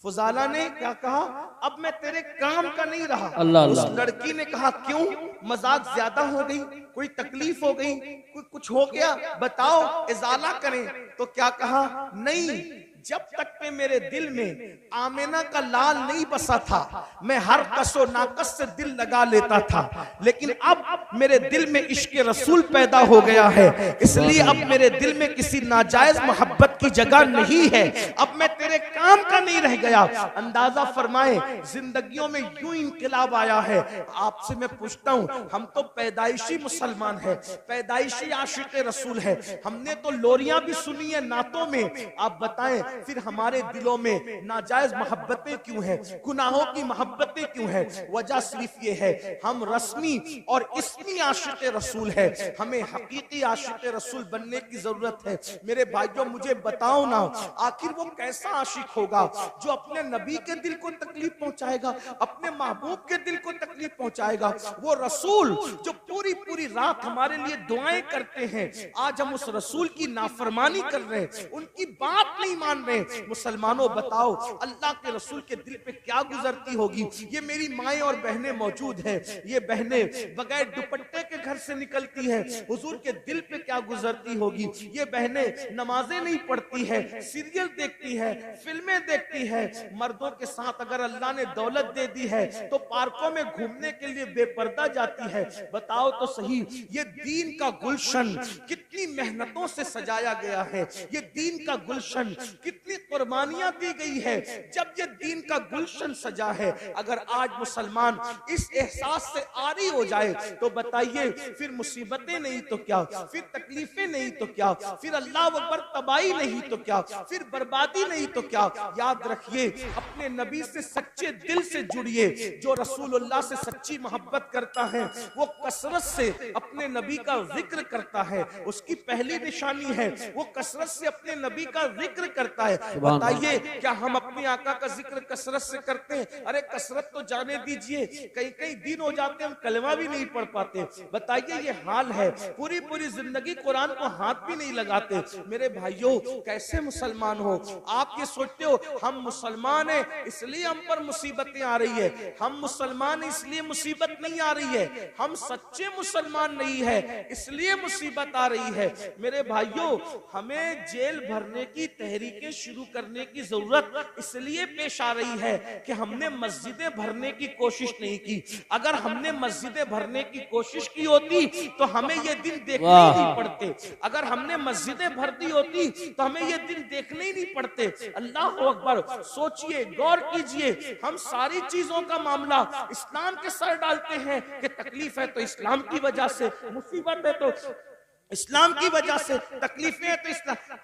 फुजाला ने क्या कहा? अब मैं तेरे काम का नहीं रहा। उस लड़की ने कहा, क्यों? मजाक ज्यादा हो गई, कोई तकलीफ हो गई, कुछ हो गया, बताओ, इजाला करें। तो क्या कहा? नहीं, जब तक के मेरे दिल में आमिना का लाल नहीं बसा था, मैं हर कसो नाकस से दिल लगा लेता था, लेकिन अब मेरे दिल में इश्क रसूल पैदा हो गया है, इसलिए अब मेरे दिल में किसी नाजायज मोहब्बत की जगह नहीं है। अब मैं तेरे काम का नहीं रह गया। अंदाजा फरमाए, जिंदगियों में यूं इनकलाब आया है। आपसे मैं पूछता हूं, हम तो पैदाइशी मुसलमान है, पैदाइशी आशिक रसूल है, हमने तो लोरियां भी सुनी है नातों में। आप बताएं, फिर हमारे दिलों में नाजायज मोहब्बतें क्यों हैं, गुनाहों की मोहब्बतें क्यों हैं? वजह सिर्फ ये है, हम रस्मी और इस्मी आशिक रसूल है, हमें हकीकी आशिक रसूल बनने की जरूरत है। मेरे भाइयों, मुझे बताओ ना, आखिर वो कैसा आशिक होगा जो अपने नबी के दिल को तकलीफ पहुंचाएगा, अपने महबूब के दिल को तकलीफ पहुंचाएगा? वो रसूल जो पूरी पूरी रात हमारे लिए दुआएं करते हैं, आज हम उस रसूल की नाफरमानी कर रहे हैं, उनकी बात नहीं मान रहे। मुसलमानों, बताओ अल्लाह के रसूल के दिल पे क्या गुजरती होगी? ये मेरी माएं और बहनें मौजूद हैं, ये बहनें बगैर दुपट्टे के घर से निकलती हैं, हुजूर के दिल पे क्या गुजरती होगी? ये बहनें नमाजें नहीं पढ़ती है, सीरियल देखती है, फिल्में देखती है। मर्दों के साथ अगर अल्लाह ने दौलत दे दी है तो पार्कों में घूमने के लिए बेपर्दा जाती है। बताओ तो सही, ये दीन का गुलशन कितनी मेहनतों से सजाया गया है, ये दीन का गुलशन कितनी कुर्बानियां दी गई है। जब ये दीन का गुलशन सजा है, अगर आज मुसलमान इस एहसास से आरी हो जाए तो बताइए, फिर मुसीबतें नहीं तो क्या, फिर तकलीफें नहीं तो क्या, फिर अल्लाह अकबर तबाही नहीं तो क्या, फिर बर्बादी नहीं तो क्या? याद रखिए, अपने नबी से सच्चे दिल से जुड़िए। जो रसूलुल्लाह से सच्ची मोहब्बत करता है, वो कसरत से अपने नबी का जिक्र करता है, उसकी पहली निशानी है वो कसरत से अपने नबी का जिक्र करता है। बताइए, क्या हम अपने आका का जिक्र कसरत से करते हैं? अरे कसरत तो जाने दीजिए, कई कई दिन हो जाते हैं हम कलमा भी नहीं पढ़ पाते। बताइए, ये हाल है, पूरी पूरी जिंदगी कुरान को हाथ भी नहीं लगाते। मेरे भाइयों, कैसे मुसलमान हो आप? ये सोचते हो हम मुसलमान हैं इसलिए हम पर मुसीबतें आ रही है, हम मुसलमान इसलिए मुसीबत नहीं आ रही है, हम सच्चे मुसलमान नहीं है इसलिए मुसीबत आ रही है। मेरे भाइयों, हमें जेल भरने की तहरीकें शुरू करने की जरूरत इसलिए पेश आ रही है कि हमने मस्जिदें भरने की कोशिश नहीं की। अगर हमने मस्जिदें भरने की कोशिश की होती तो हमें ये दिन देखने ही नहीं पड़ते। अगर हमने मस्जिदें भर दी होती तो हमें ये दिन देखने ही नहीं पड़ते। अल्लाह अकबर, सोचिए, गौर कीजिए, हम सारी चीजों का मामला इस्लाम के सर डालते हैं कि तकलीफ है तो इस्लाम की वजह से, मुसीबत है तो इस्लाम की वजह से तकलीफें हैं तो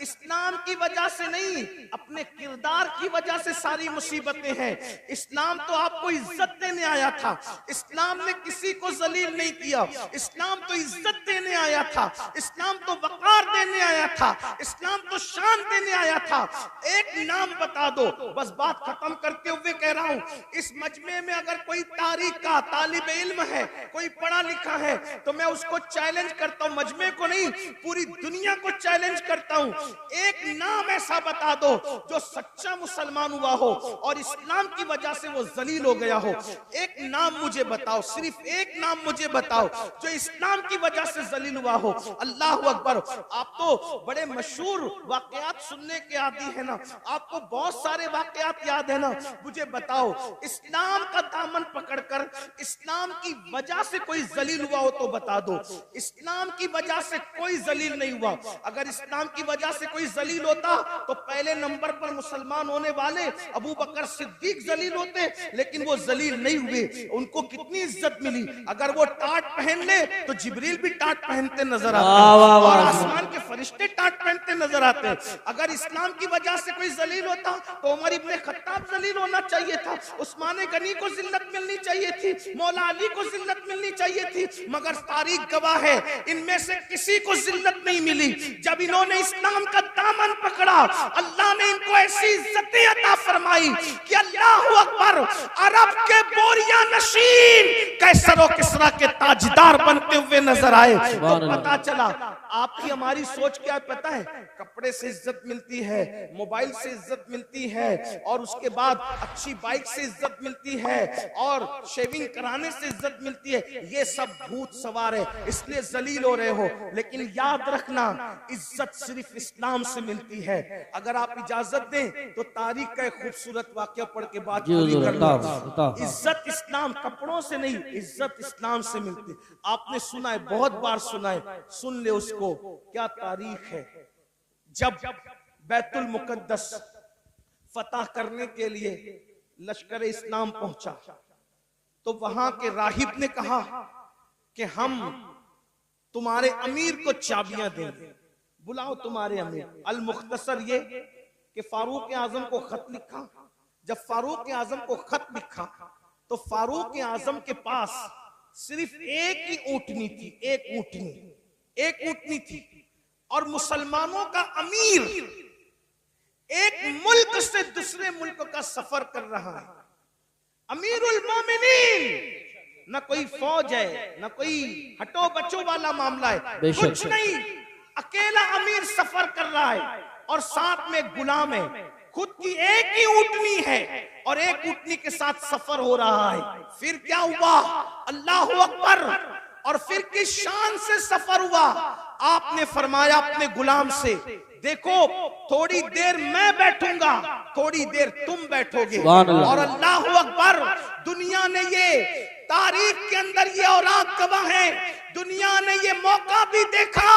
इस्लाम की वजह से नहीं, अपने किरदार की वजह से सारी मुसीबतें हैं। इस्लाम तो आपको इज्जत देने आया था, इस्लाम ने किसी को जलील नहीं किया, इस्लाम तो इज्जत देने आया था, इस्लाम तो वकार देने आया था, इस्लाम तो शान देने आया था। एक नाम बता दो, बस बात खत्म करते हुए कह रहा हूं, इस मजमे में अगर कोई तारीख का तालिब इल्म है, कोई पढ़ा लिखा है, तो मैं उसको चैलेंज करता हूं, मजमे को नहीं पूरी दुनिया को चैलेंज करता हूं, एक नाम ऐसा बता दो जो सच्चा मुसलमान हुआ हो और इस्लाम की वजह से वो जलील हो गया हो। एक नाम मुझे बताओ, सिर्फ एक नाम मुझे बताओ जो इस्लाम की वजह से जलील हुआ हो। अल्लाह अकबर। आप तो बड़े मशहूर वाकयात सुनने के आदी है ना, आपको बहुत सारे वाकयात याद है ना, मुझे बताओ इस्लाम का दामन पकड़कर इस्लाम की वजह से कोई जलील हुआ हो तो बता दो। इस्लाम की वजह से कोई जलील नहीं हुआ। अगर इस्लाम की वजह से कोई जलील होता तो पहले नंबर पर मुसलमान होने वाले अबू बकर सिद्दीक जलील होते, लेकिन वो जलील नहीं हुए। उनको कितनी इज्जत मिली। अगर वो टाट पहन ले तो जिब्रील भी टाट पहनते नजर आते हैं और आसमान के फरिश्ते टाट पहनते नजर आते हैं। अगर इस्लाम की वजह से कोई जलील होता तो उमर इब्ने खत्ताब जलील होना चाहिए था, उस्मान गनी को जिल्लत मिलनी चाहिए थी, मौला अली को जिल्लत मिलनी चाहिए थी, मगर तारीख गवाह है इनमें से किसी को जिल्लत नहीं मिली। जब इन्होंने इस्लाम का दामन पकड़ा, अल्लाह ने इनको ऐसी इज्जतें अता फरमाई कि अल्लाहु अकबर, अरब के बोरिया नशीन कैसर और किस्रा के ताजदार बनते हुए नजर आए। तो पता चला आपकी हमारी सोच क्या है पता है? कपड़े से इज्जत मिलती है, मोबाइल से इज्जत मिलती है, और उसके बाद अच्छी बाइक से इज्जत मिलती है, और शेविंग कराने से इज्जत मिलती है। ये सब भूत सवार है, इसलिए जलील हो रहे हो। लेकिन याद रखना, इज्जत सिर्फ इस्लाम से मिलती है। अगर आप इजाजत दें तो तारीख का एक खूबसूरत वाकया पढ़ के बात पूरी कर लो। इज्जत इस्लाम कपड़ों से नहीं, इज्जत इस्लाम से मिलती। आपने सुना है, बहुत बार सुना है, सुन ले उसको। क्या तारीख है? जब बैतुल मुकद्दस फतह करने के लिए लश्कर इस्लाम पहुंचा तो वहां के राहिब ने कहा कि हम तुम्हारे अमीर को चाबियां देंगे, बुलाओ तुम्हारे अमीर। अल मुख्तसर ये कि फारूक आजम को खत लिखा। जब फारूक आजम को खत लिखा तो फारूक आजम के पास सिर्फ एक ही ऊँटनी थी, एक ऊँटनी थी, और मुसलमानों का अमीर एक मुल्क से दूसरे मुल्क का सफर कर रहा है। अमीरुल मोमिनीन, न कोई फौज है, न कोई हटो बचो वाला मामला है, कुछ नहीं, अकेला अमीर सफर कर रहा है और साथ में गुलाम है। खुद की एक ही ऊँटनी है और एक ऊँटनी के साथ सफर हो रहा है। फिर क्या हुआ? अल्लाहु अकबर। और फिर किस शान से सफर हुआ? आपने फरमाया अपने गुलाम से, देखो थोड़ी देर मैं बैठूंगा, थोड़ी देर तुम बैठोगे। और अल्लाहु अकबर, दुनिया ने ये तारीख के अंदर ये औरात गवाह है, दुनिया ने ये मौका भी देखा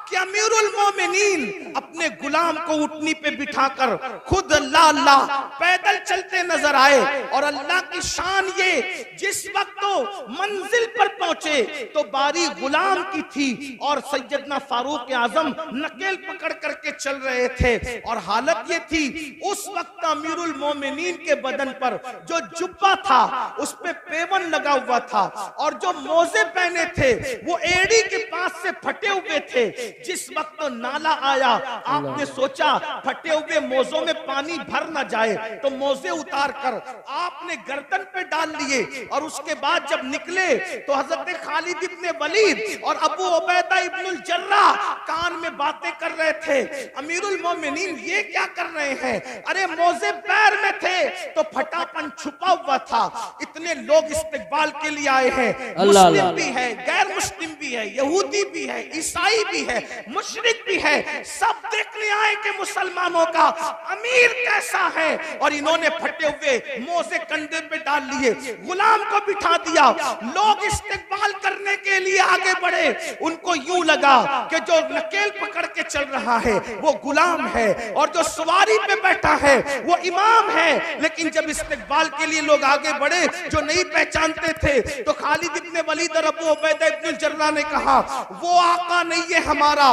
कि अमीरुल मोमिनीन अपने गुलाम को ऊँटनी पे बिठाकर खुद अल्लाह पैदल चलते नजर आए। और अल्लाह की शान ये, जिस वक्त तो मंजिल पर पहुंचे तो बारी गुलाम की थी और सैयदना फारूक आजम नकेल पकड़ करके चल रहे थे। और हालत ये थी, उस वक्त अमीरुल मोमिनीन के बदन पर जो जुब्बा था उस पे पेवन लगा हुआ था, और जो मोजे पहने थे वो एड़ी के पास से फटे हुए थे। जिस वक्त तो नाला आया, आपने सोचा फटे हुए मोजों में पानी भर ना जाए, तो मोजे उतार कर आपने गर्दन पे डाल लिए। और उसके बाद जब निकले तो हजरत खालिद इब्ने वलीद और अबू उबैदा इब्नुल जर्राह कान में बातें कर रहे थे। अमीरुल मोमिनीन ये क्या कर रहे हैं? अरे मोजे पैर में थे तो फटापन छुपा हुआ था। इतने लोग इस्तिकबाल के लिए आए हैं, मुस्लिम भी है, गैर मुस्लिम भी है, यहूदी भी है, ईसाई भी है, मुशरिक भी है, सब देखने आए कि मुसलमानों का अमीर कैसा है। और इन्होंने फटे हुए मोजे कंधे पे डाल लिए, गुलाम को बिठा दिया। लोग इस्तेकबाल करने के लिए आगे बढ़े। उनको यूं लगा कि जो नकेल पकड़ के चल रहा है वो गुलाम है और जो सवारी पे बैठा है वो इमाम है। लेकिन जब इस्तेकबाल के लिए लोग आगे बढ़े जो नहीं पहचानते थे, तो खालिद इब्न वलीद और अबू उबैदा इब्न जर्राह ने कहा वो आका नहीं है हमारा,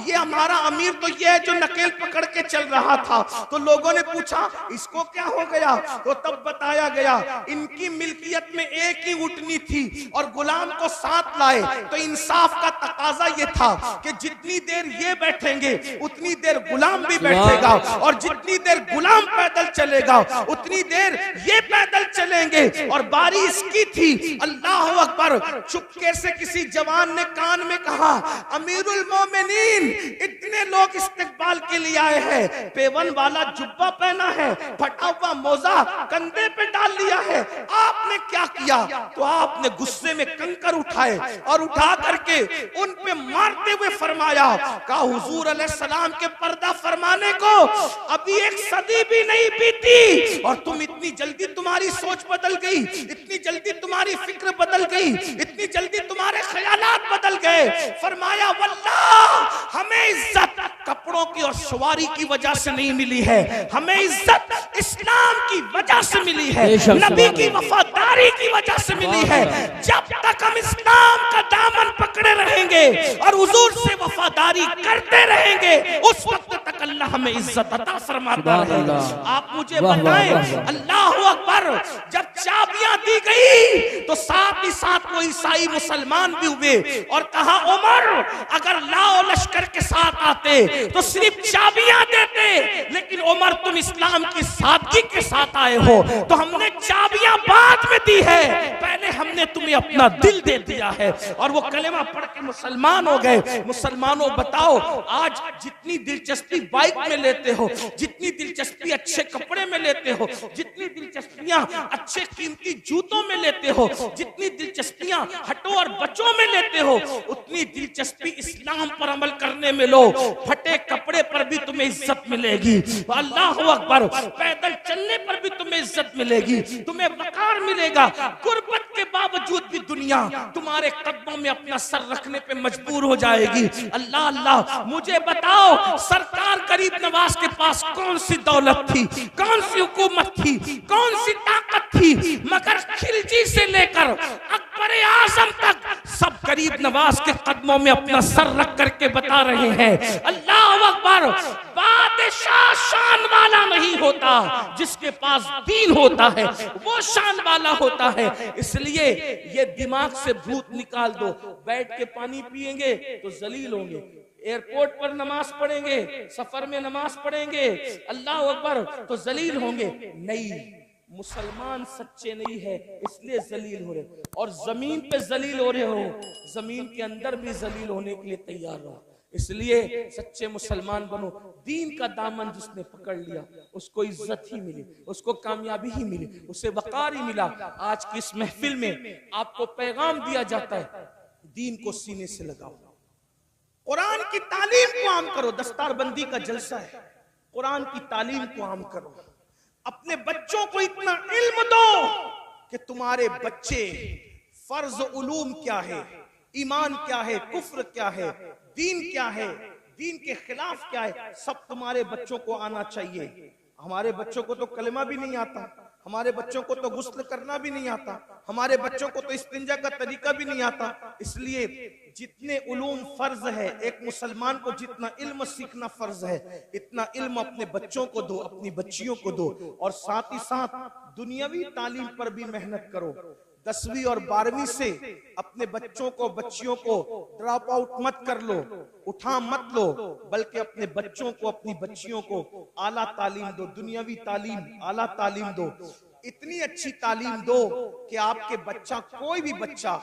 ये हमारा अमीर तो ये है जो नकेल पकड़ के चल रहा था। तो लोगों ने पूछा इसको क्या हो गया? तो तब बताया गया इनकी मिल्कियत में एक ही ऊँटनी थी और गुलाम को साथ लाए। तो इंसाफ का तकाजा ये था कि जितनी देर ये बैठेंगे उतनी देर गुलाम भी बैठेगा, और जितनी देर गुलाम पैदल चलेगा उतनी देर ये पैदल चलेंगे। और बारी इसकी थी, अल्लाह अकबर, चुपके से किसी जवान ने कान में कहा अमीरुल मोमिनीन इतने लोग इस्तेकबाल के लिए आए हैं, पेवन वाला जुब्बा पहना है, फटा हुआ मोजा कंधे पे डाल लिया है, आपने क्या किया? तो आपने गुस्से में कंकर उठाए और उठा करके उन पे मारते हुए फरमाया का हुजूर अलैहिस्सलाम के पर्दा फरमाने को अभी एक सदी भी नहीं बीती और तुम इतनी जल्दी तुम्हारी सोच बदल गई, इतनी जल्दी तुम्हारी फिक्र बदल गई, इतनी जल्दी तुम्हारे ख्यालात बदल गए। फरमाया वल्लाह हमें इज्जत कपड़ों की और सवारी की वजह से नहीं मिली है, हमें इज्जत इस्लाम की वजह से मिली है, नबी की वफादारी की वजह से मिली है। जब तक हम इस्लाम का दामन पकड़े रहेंगे और हुजूर से वफादारी करते रहेंगे उस वक्त तक अल्लाह हमें इज्जत अता फरमाता है। आप मुझे बताएं, अल्लाह अकबर, जब चाबियां दी गई तो साथ ही साथ वो ईसाई मुसलमान भी हुए और कहा उमर अगर लाओ लश्कर के साथ आते तो सिर्फ चाबियां देते, लेकिन उमर तुम इस्लाम की सादगी के साथ आए हो तो हमने चाबियां बाद में दी है, पहले हमने तुम्हें अपना दिल दे दिया है। और वो कलेमा पढ़ के मुसलमान हो गए। मुसलमानों बताओ आज जितनी दिलचस्पी बाइक में लेते हो, जितनी दिलचस्पी अच्छे कपड़े में लेते हो, जितनी दिलचस्पियां अच्छे कीमती जूतों में लेते हो, जितनी दिलचस्पियां हटो और बचों में लेते हो, उतनी दिलचस्पी इस्लाम पर अमल करने में लो। फटे कपड़े पर भी तुम्हें इज्जत मिलेगी, अल्लाह अकबर, पैदल चलने पर भी तुम्हें इज्जत मिलेगी, तुम्हें वकार मिलेगा। गुर्बत के बावजूद भी दुनिया तुम्हारे कदमों में अपना सर रखने पे मजबूर हो जाएगी। अल्लाह अल्लाह, मुझे बताओ सरकार गरीब नवाज के पास कौन सी दौलत थी, कौन सी हुकूमत थी, कौन सी ताकत थी, मगर खिलजी से लेकर अकबर आजम तक सब गरीब नवाज के कदमों में अपना सर रख करके बता रहे हैं अल्लाह अकबर। बादशाह शान वाला नहीं होता, जिसके पास दीन होता है वो शान वाला होता है। इसलिए ये दिमाग से भूत निकाल दो, बैठ के पानी पिएंगे तो जलील होंगे, एयरपोर्ट पर नमाज पढ़ेंगे, सफर में नमाज पढ़ेंगे, अल्लाह अकबर, तो जलील होंगे। नहीं, मुसलमान सच्चे नहीं है इसलिए जलील हो रहे, और जमीन पे जलील हो रहे हो, जमीन के अंदर भी जलील होने के लिए तैयार रहो। इसलिए सच्चे मुसलमान बनो। दीन का दामन जिसने पकड़ लिया उसको इज्जत ही मिली, उसको कामयाबी ही मिली, उसे वकार ही मिला। आज की इस महफिल में आपको पैगाम दिया जाता है दीन को सीने से लगाओ, कुरान की तालीम को आम करो। दस्तारबंदी का जलसा है, कुरान की तालीम को आम करो। अपने बच्चों को इतना इल्म दो कि तुम्हारे बच्चे फर्ज उलूम क्या है, ईमान क्या है, कुफ्र क्या है, दीन क्या है, दीन के खिलाफ क्या है, सब तुम्हारे बच्चों को आना चाहिए। हमारे बच्चों को तो कलमा भी नहीं आता, हमारे बच्चों को तो गुस्ल करना भी नहीं आता, हमारे बच्चों को तो इस्तिंजा का तरीका भी नहीं आता। इसलिए जितने उलूम फर्ज है, एक मुसलमान को जितना इल्म सीखना फर्ज है, इतना इल्म अपने बच्चों को दो, अपनी बच्चियों को दो। और साथ ही साथ दुनियावी तालीम पर भी मेहनत करो। 10वीं और 12वीं से अपने बच्चों को, बच्चियों को ड्रॉप आउट मत कर लो, उठा मत लो, बल्कि अपने बच्चों को, अपनी बच्चियों को आला तालीम दो, दुनियावी तालीम, आला तालीम दो। इतनी अच्छी तालीम दो कि आपके बच्चा, कोई भी बच्चा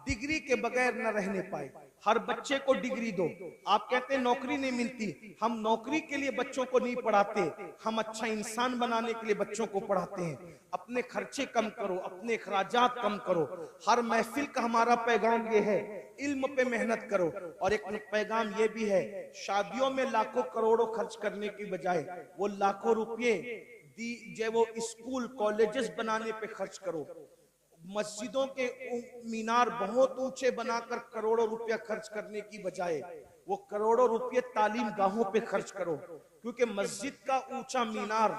डिग्री के बगैर न रहने पाए, हर बच्चे को डिग्री दो। आप कहते हैं नौकरी नहीं मिलती, हम नौकरी के लिए बच्चों को नहीं पढ़ाते, हम अच्छा इंसान बनाने के लिए बच्चों को पढ़ाते हैं। अपने खर्चे कम करो, अपने अखराजात कम करो। हर महफिल का हमारा पैगाम ये है, इल्म पे मेहनत करो। और एक पैगाम ये भी है, शादियों में लाखों करोड़ों खर्च करने की बजाय वो लाखों रुपये जो वो स्कूल कॉलेजेस बनाने पे खर्च करो। मस्जिदों के मीनार बहुत ऊंचे बनाकर करोड़ों रुपया खर्च करने की बजाय वो करोड़ों रुपये तालीम गाहों पे खर्च करो। क्योंकि मस्जिद का ऊंचा मीनार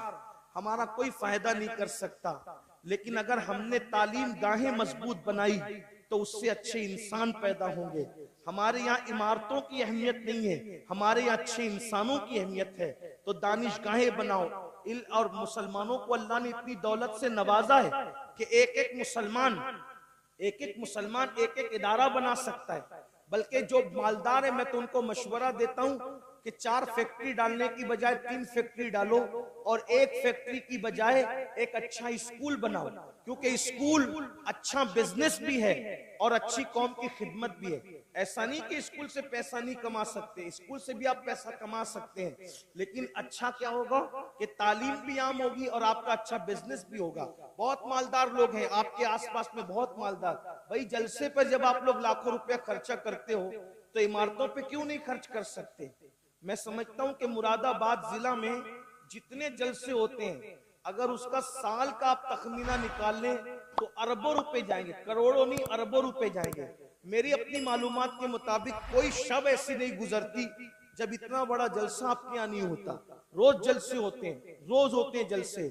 हमारा कोई फायदा नहीं कर सकता, लेकिन अगर हमने तालीम गाहें मजबूत बनाई तो उससे अच्छे इंसान पैदा होंगे। हमारे यहाँ इमारतों की अहमियत नहीं है, हमारे यहाँ अच्छे इंसानों की अहमियत है। तो दानिशगाहें बनाओ। और मुसलमानों को अल्लाह ने इतनी दौलत से नवाजा है कि एक एक मुसलमान एक एक इदारा बना सकता है। बल्कि जो मालदार है, मैं तो उनको मशवरा देता हूं कि 4 फैक्ट्री डालने की बजाय 3 फैक्ट्री डालो, और 1 फैक्ट्री की बजाय एक अच्छा स्कूल बनाओ। क्योंकि स्कूल अच्छा बिजनेस भी है और अच्छी कौम की खिदमत भी है। ऐसा नहीं कि स्कूल से पैसा नहीं कमा सकते, स्कूल से भी आप पैसा कमा सकते हैं, लेकिन अच्छा क्या होगा कि तालीम भी आम होगी और आपका अच्छा बिजनेस भी होगा। बहुत मालदार लोग हैं आपके आसपास में, बहुत मालदार भाई। जलसे पर जब आप लोग लाखों रुपया खर्चा करते हो तो इमारतों पे क्यों नहीं खर्च कर सकते? मैं समझता हूं कि मुरादाबाद जिला में जितने जलसे होते हैं, अगर उसका साल का आप तखमीना निकाल लें तो अरबों रुपए जाएंगे, करोड़ों नहीं अरबों रुपए जाएंगे। मेरी अपनी मालूमात के मुताबिक कोई शब ऐसी नहीं गुजरती जब इतना बड़ा जलसा आपके यहाँ नहीं होता। रोज जलसे होते हैं, रोज होते हैं जलसे।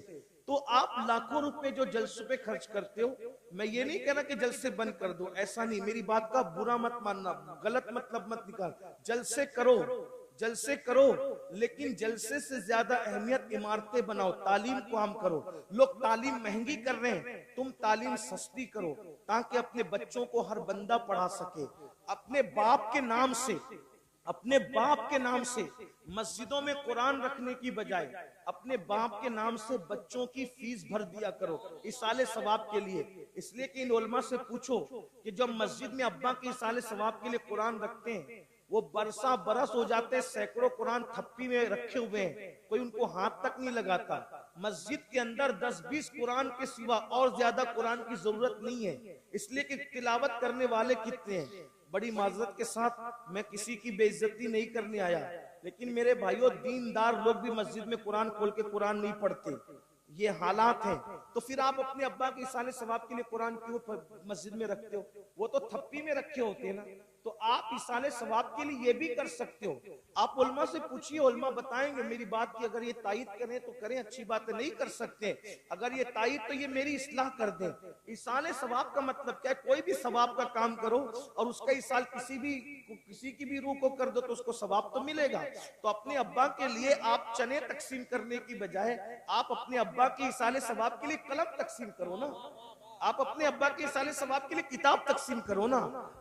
तो आप लाखों रुपए जो जलसों पे खर्च करते हो, मैं ये नहीं कह रहा कि जलसे बंद कर दो, ऐसा नहीं, मेरी बात का बुरा मत मानना, गलत मतलब मत निकाल। जलसे करो, जलसे करो, लेकिन जलसे से ज्यादा अहमियत इमारतें बनाओ, तालीम को आम करो। लोग तालीम महंगी कर रहे हैं, तुम तालीम सस्ती करो ताकि अपने बच्चों को हर बंदा पढ़ा सके। अपने बाप के नाम से, अपने बाप के नाम से मस्जिदों में कुरान रखने की बजाय अपने बाप के नाम से बच्चों की फीस भर दिया करो इसाले सवाब के लिए। इसलिए कि इन उलमा से पूछो कि जब मस्जिद में अब्बा के इसाले सवाब के लिए कुरान रखते हैं, वो बरसा बरस हो जाते हैं, सैकड़ों कुरान थप्पी में रखे हुए हैं, कोई उनको हाथ तक नहीं लगाता। मस्जिद के अंदर 10-20 कुरान के सिवा और ज्यादा कुरान की जरूरत नहीं है, इसलिए कि तिलावत करने वाले कितने हैं। बड़ी माजरत के साथ मैं किसी की बेइज्जती नहीं करने आया, लेकिन मेरे भाइयों दीनदार लोग भी मस्जिद में कुरान खोल के कुरान नहीं पढ़ते, ये हालात हैं। तो फिर आप अपने अब्बा के इसाले सवाब के लिए कुरान क्यों मस्जिद में रखते हो? वो तो थप्पी में रखे होते हैं ना। तो आप इसाले सवाब के लिए ये भी कर सकते हो। आप उलमा से पूछिए, उलमा बताएंगे मेरी बात की। अगर ये तायद करें तो करें, अच्छी बात है, नहीं कर सकते अगर ये तायद तो ये मेरी इस्लाह कर दें। इसाले सवाब का मतलब क्या है? कोई भी सवाब का काम करो और उसका इसाल किसी की भी रूह को कर दो तो उसको सवाब तो मिलेगा। तो अपने अब्बा के लिए आप चने तकसीम करने की बजाय आप अपने अब्बा के इसाले सवाब के लिए कलम तकसीम करो ना। आप अपने अब्बा के इसाले सवाब के लिए किताब तकसीम करो ना।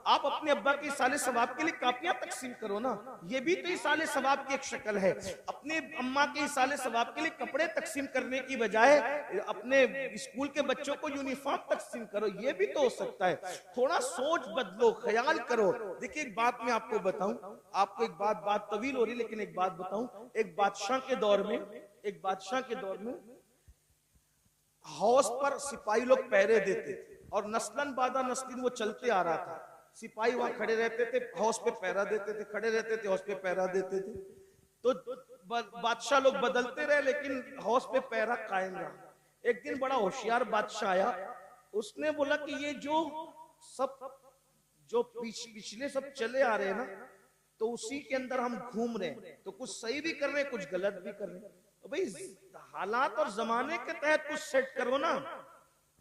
आप अपने अब्बा के इसाले सवाब के लिए कापियां तकसीम करो ना। ये भी तो इसाले सवाब की एक शक्ल है। अपने अम्मा के इसाले सवाब के लिए कपड़े तकसीम करने की बजाय अपने स्कूल के बच्चों को यूनिफॉर्म तकसीम करो, ये भी तो हो सकता है। थोड़ा सोच बदलो, ख्याल करो। देखिए एक बात मैं आपको बताऊं, आपको एक बात तवील हो रही, लेकिन एक बात बताऊं। एक बादशाह के दौर में हौस पर सिपाही लोग पहरे देते थे और नस्लन बादा नस्लिन वो चलते आ रहा था। सिपाही वहां खड़े रहते थे, हौस पे पहरा देते थे, खड़े रहते थे, हौस पे पहरा देते थे। तो बादशाह लोग बदलते रहे लेकिन हौस पे पहरा कायम रहा। एक दिन बड़ा होशियार बादशाह आया, उसने बोला कि ये जो पिछले सब चले आ रहे हैं ना, तो उसी के अंदर हम घूम रहे हैं, तो कुछ सही भी कर रहे हैं, कुछ गलत भी कर रहे हैं। तो भाई हालात और जमाने के तहत कुछ सेट करो ना।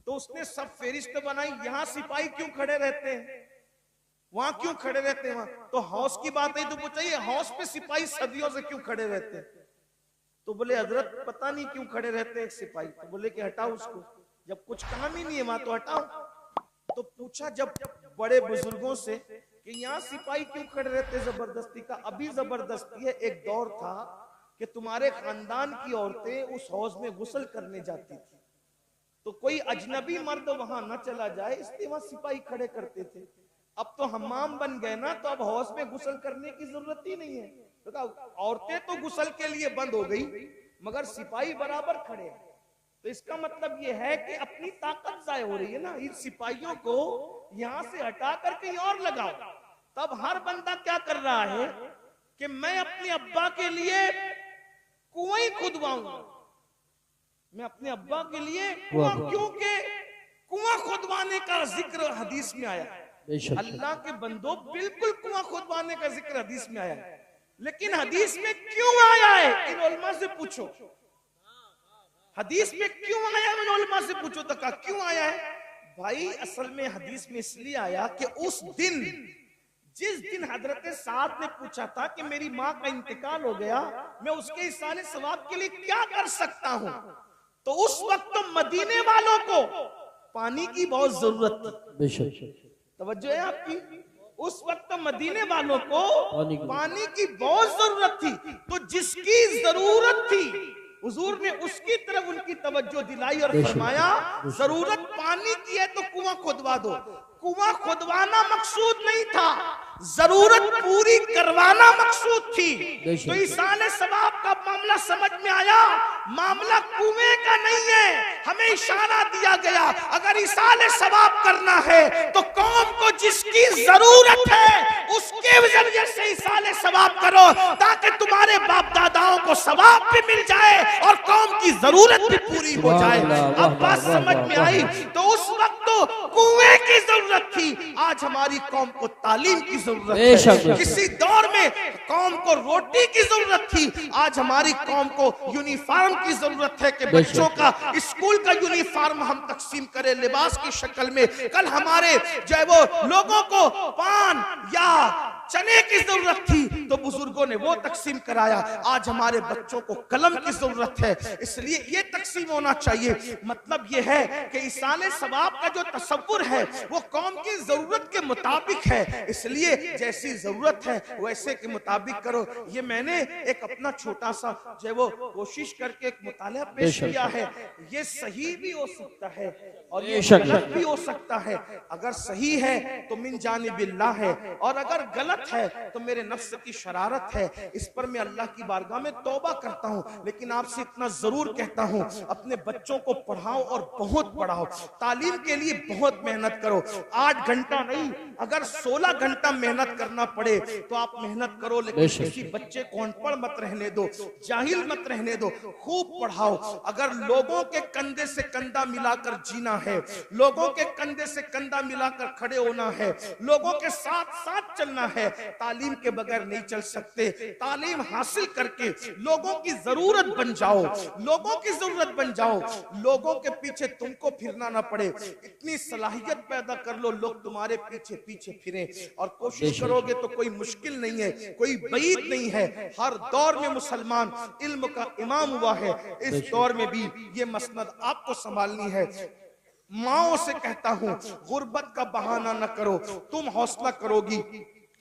तो उसने सब फेरिस्त बनाई, यहाँ सिपाही क्यों खड़े रहते हैं, वहां क्यों खड़े रहते हैं वहां। तो हौस की बात है तो पूछा ये हौस पे सिपाही सदियों से क्यों खड़े रहते हैं। तो बोले हजरत पता नहीं क्यों खड़े रहते हैं एक सिपाही। तो बोले कि हटाओ उसको, जब कुछ काम ही नहीं है वहां तो हटाओ। तो पूछा जब बड़े बुजुर्गों से कि यहाँ सिपाही क्यों खड़े रहते जबरदस्ती का। अभी जबरदस्ती है, एक दौर था कि तुम्हारे खानदान की औरतें उस हौज में गुस्ल करने जाती थी, तो कोई अजनबी मर्द वहां न चला जाए इसलिए वहां सिपाही खड़े करते थे। अब तो हम्माम बन गए ना, तो अब हौज में गुस्ल करने की जरूरत ही नहीं है। तो औरतें तो गुस्ल के लिए बंद हो गई, मगर सिपाही बराबर खड़े हैं। तो इसका मतलब ये है कि अपनी ताकत जाय हो रही है ना। इन सिपाहियों को यहां से हटा कर कहीं और लगाओ। तब हर बंदा क्या कर रहा है कि मैं अपने अब्बा के लिए कुएं खुदवाऊंगा, मैं अपने अब्बा के लिए कुआं, क्योंकि कुआं खुदवाने का जिक्र हदीस में आया है। अल्लाह के बंदो, बिल्कुल कुआं खुदवाने का जिक्र हदीस में आया है, लेकिन हदीस में क्यों आया है इन उलमा से पूछो। हदीस में क्यों आया है इन उलमा से पूछो। तो कहा क्यों आया है भाई? असल में हदीस में इसलिए आया कि उस दिन, जिस दिन हजरत साद ने पूछा था कि मेरी माँ का इंतकाल हो गया, मैं उसके इसाले सवाब के लिए क्या कर सकता हूं, तो उस वक्त तो मदीने वालों को पानी की बहुत जरूरत थी। तवज्जो है आपकी? उस वक्त तो मदीने वालों को पानी की बहुत जरूरत थी। तो जिसकी जरूरत थी हुजूर ने उसकी तरफ उनकी तवज्जो दिलाई और फरमाया जरूरत पानी की है तो कुआं खुदवा दो। कुआं खुदवाना मकसूद नहीं था, जरूरत पूरी करवाना मकसूद थी। तो इसाले सवाब का मामला समझ में आया, मामला कुएं का नहीं है। हमें इशारा दिया गया अगर इसाले सवाब करना है तो कौम को जिसकी जरूरत है उसके वजह से इसाले सवाब करो, ताकि तुम्हारे बाप दादाओं को सवाब भी मिल जाए और कौम की जरूरत भी पूरी हो जाए। अब बात समझ में आई? तो उस वक्त तो कुएं की जरूरत थी, आज हमारी कौम को तालीम की जरूरत है। किसी दौर में कौम को रोटी की जरूरत थी, आज हमारी कौम को यूनिफॉर्म की जरूरत है कि बच्चों का स्कूल का यूनिफॉर्म हम तकसीम करें लिबास की शक्ल में। कल हमारे जो है वो लोगों को पान या चने की जरूरत थी तो बुजुर्गों ने वो तकसीम कराया, आज हमारे बच्चों को कलम की जरूरत है, इसलिए ये तकसीम होना चाहिए। मतलब ये है कि इसाले सवाब का जो तसव्वुर है वो कौम की जरूरत के मुताबिक है, इसलिए जैसी जरूरत है वैसे के मुताबिक करो। ये मैंने एक अपना छोटा सा जो है वो कोशिश करके एक मुताला पेश किया है। ये सही भी हो सकता है और ये गलत भी हो सकता है। अगर सही है तो मिन जानिबिल्लाह है, और अगर गलत है तो मेरे नफ्स की शरारत है। इस पर मैं अल्लाह की बारगाह में तौबा करता हूं, लेकिन आपसे इतना जरूर कहता हूं अपने बच्चों को पढ़ाओ और बहुत पढ़ाओ। तालीम के लिए बहुत मेहनत करो। 8 घंटा नहीं, अगर 16 घंटा मेहनत करना पड़े तो आप मेहनत करो, लेकिन किसी बच्चे को अनपढ़ मत रहने दो, जाहिल मत रहने दो, खूब पढ़ाओ। अगर लोगों के कंधे से कंधा मिलाकर जीना है, लोगों के कंधे से कंधा मिलाकर खड़े होना है, लोगों के साथ साथ चलना है, तालीम के बगैर नहीं चल सकते। तालीम हासिल करके लोगों की जरूरत बन जाओ, लोगों की जरूरत बन जाओ, लोगों के पीछे तुमको फिरना ना पड़े। इतनी सलाहियत पैदा कर लो लोग तुम्हारे पीछे पीछे फिरे, और कोशिश करोगे तो कोई मुश्किल नहीं है, कोई बईद नहीं है। हर दौर में मुसलमान इल्म का इमाम हुआ है, इस दौर में भी ये मसनद आपको संभालनी है। माओ से कहता हूं गुर्बत का बहाना न करो, तुम हौसला करोगी,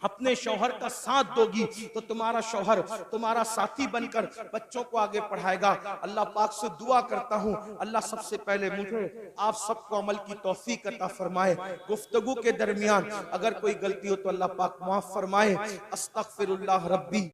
अपने शौहर का साथ दोगी तो तुम्हारा शौहर तुम्हारा साथी बनकर बच्चों को आगे पढ़ाएगा। अल्लाह पाक से दुआ करता हूँ अल्लाह सबसे पहले मुझे आप सबको अमल की तौफीक अता फरमाए। गुफ्तगू के दरमियान अगर कोई गलती हो तो अल्लाह पाक माफ फरमाए। अस्तगफिरुल्लाह रब्बी।